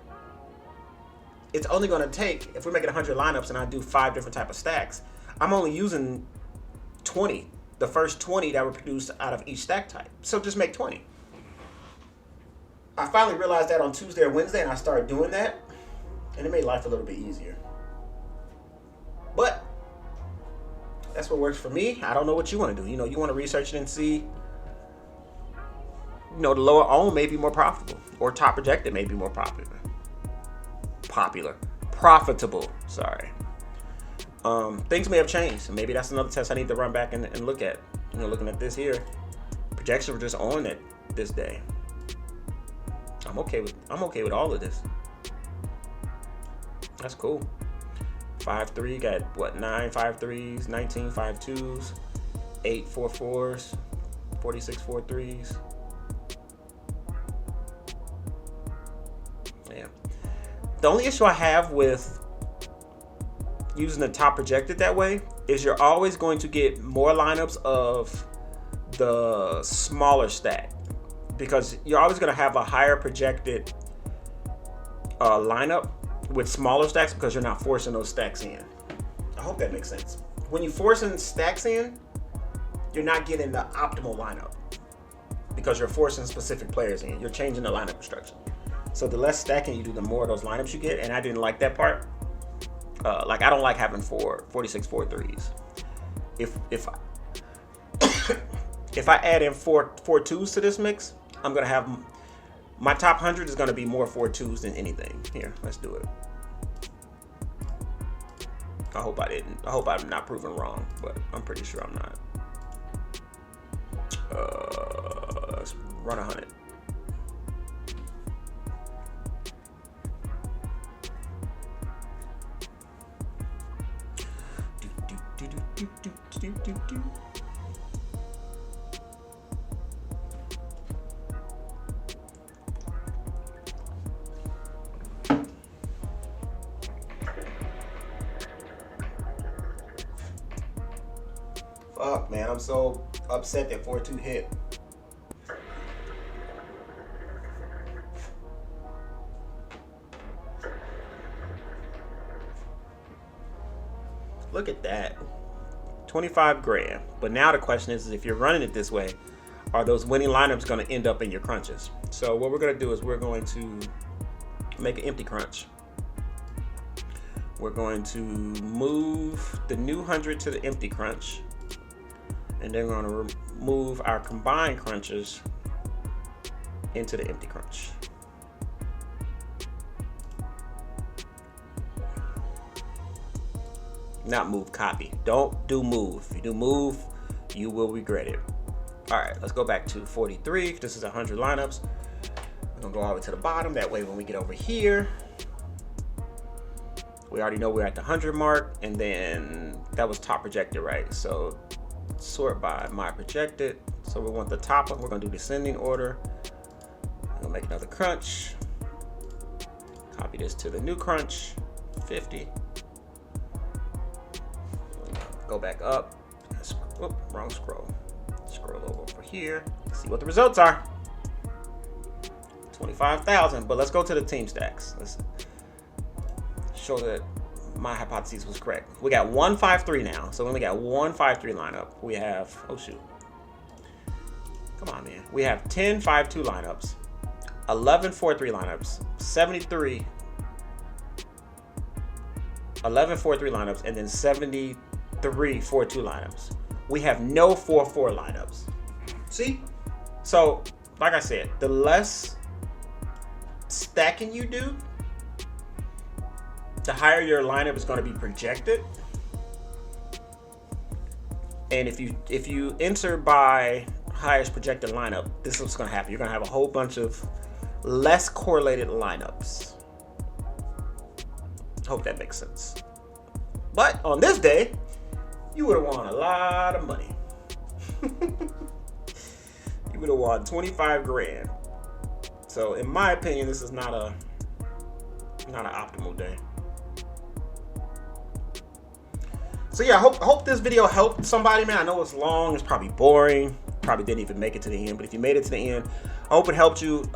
Speaker 2: It's only going to take, if we're making 100 lineups and I do 5 different type of stacks, I'm only using 20. The first 20 that were produced out of each stack type. So just make 20. I finally realized that on Tuesday or Wednesday, and I started doing that, and it made life a little bit easier. But that's what works for me. I don't know what you want to do. You know, you want to research it and see, you know, the lower own may be more profitable, or top projected may be more profitable. Sorry. Things may have changed. Maybe that's another test I need to run back and look at. You know, looking at this here, projections were just on it this day. I'm okay with all of this. That's cool. 5-3 got what? 9 5-3s, 19 5-2s, 8 4-4s, 46 4-3s. Yeah. The only issue I have with using the top projected that way is you're always going to get more lineups of the smaller stack, because you're always going to have a higher projected lineup with smaller stacks because you're not forcing those stacks in. I hope that makes sense. When you're forcing stacks in, you're not getting the optimal lineup because you're forcing specific players in. You're changing the lineup construction. So the less stacking you do, the more of those lineups you get, and I didn't like that part. Like, I don't like having 46 4-3s. If if I add in 4-2s to this mix, I'm gonna have my top 100 is gonna be more 4-2s than anything. Here, let's do it. I hope I'm not proven wrong, but I'm pretty sure I'm not. Let's run 100. Fuck, man, I'm so upset that 4-2 hit. Look at that. 25 grand. But now the question is if you're running it this way, are those winning lineups going to end up in your crunches? So what we're going to do is we're going to make an empty crunch. We're going to move the new 100 to the empty crunch. And then we're going to remove our combined crunches into the empty crunch. Not move, copy. Don't do move. If you do move, you will regret it. All right, let's go back to 43. This is 100 lineups. We're gonna go all the way to the bottom. That way when we get over here, we already know we're at the 100 mark, and then that was top projected, right? So sort by my projected. So we want the top one. We're gonna do descending order. I'm gonna make another crunch. Copy this to the new crunch, 50. Go back up. Oop, wrong scroll. Scroll over here. See what the results are. 25,000. But let's go to the team stacks. Let's show that my hypothesis was correct. We got 1-5-3 now. So we only got 1-5-3 lineup. We have, oh shoot. Come on, man. we have 10 5-2 lineups, 11 4-3 lineups, 73 11 4-3 lineups, and then 73 4-2 lineups. We have no 4-4 lineups. See? So, like I said, the less stacking you do, the higher your lineup is going to be projected. And if you enter by highest projected lineup, this is what's going to happen. You're going to have a whole bunch of less correlated lineups. Hope that makes sense. But on this day, you would have won a lot of money. You would have won 25 grand. So in my opinion, this is not an optimal day. So yeah, I hope this video helped somebody, man. I know it's long, it's probably boring, probably didn't even make it to the end, but if you made it to the end, I hope it helped you.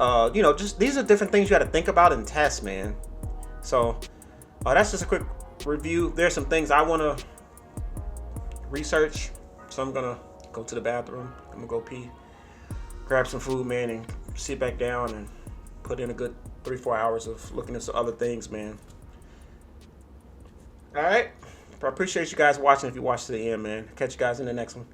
Speaker 2: Just these are different things you got to think about and test, man. So that's just a quick review. There's some things I want to research, so I'm gonna go to the bathroom. I'm gonna go pee, grab some food, man, and sit back down and put in a good 3-4 hours of looking at some other things, man. All right. I appreciate you guys watching. If you watched to the end, man. Catch you guys in the next one.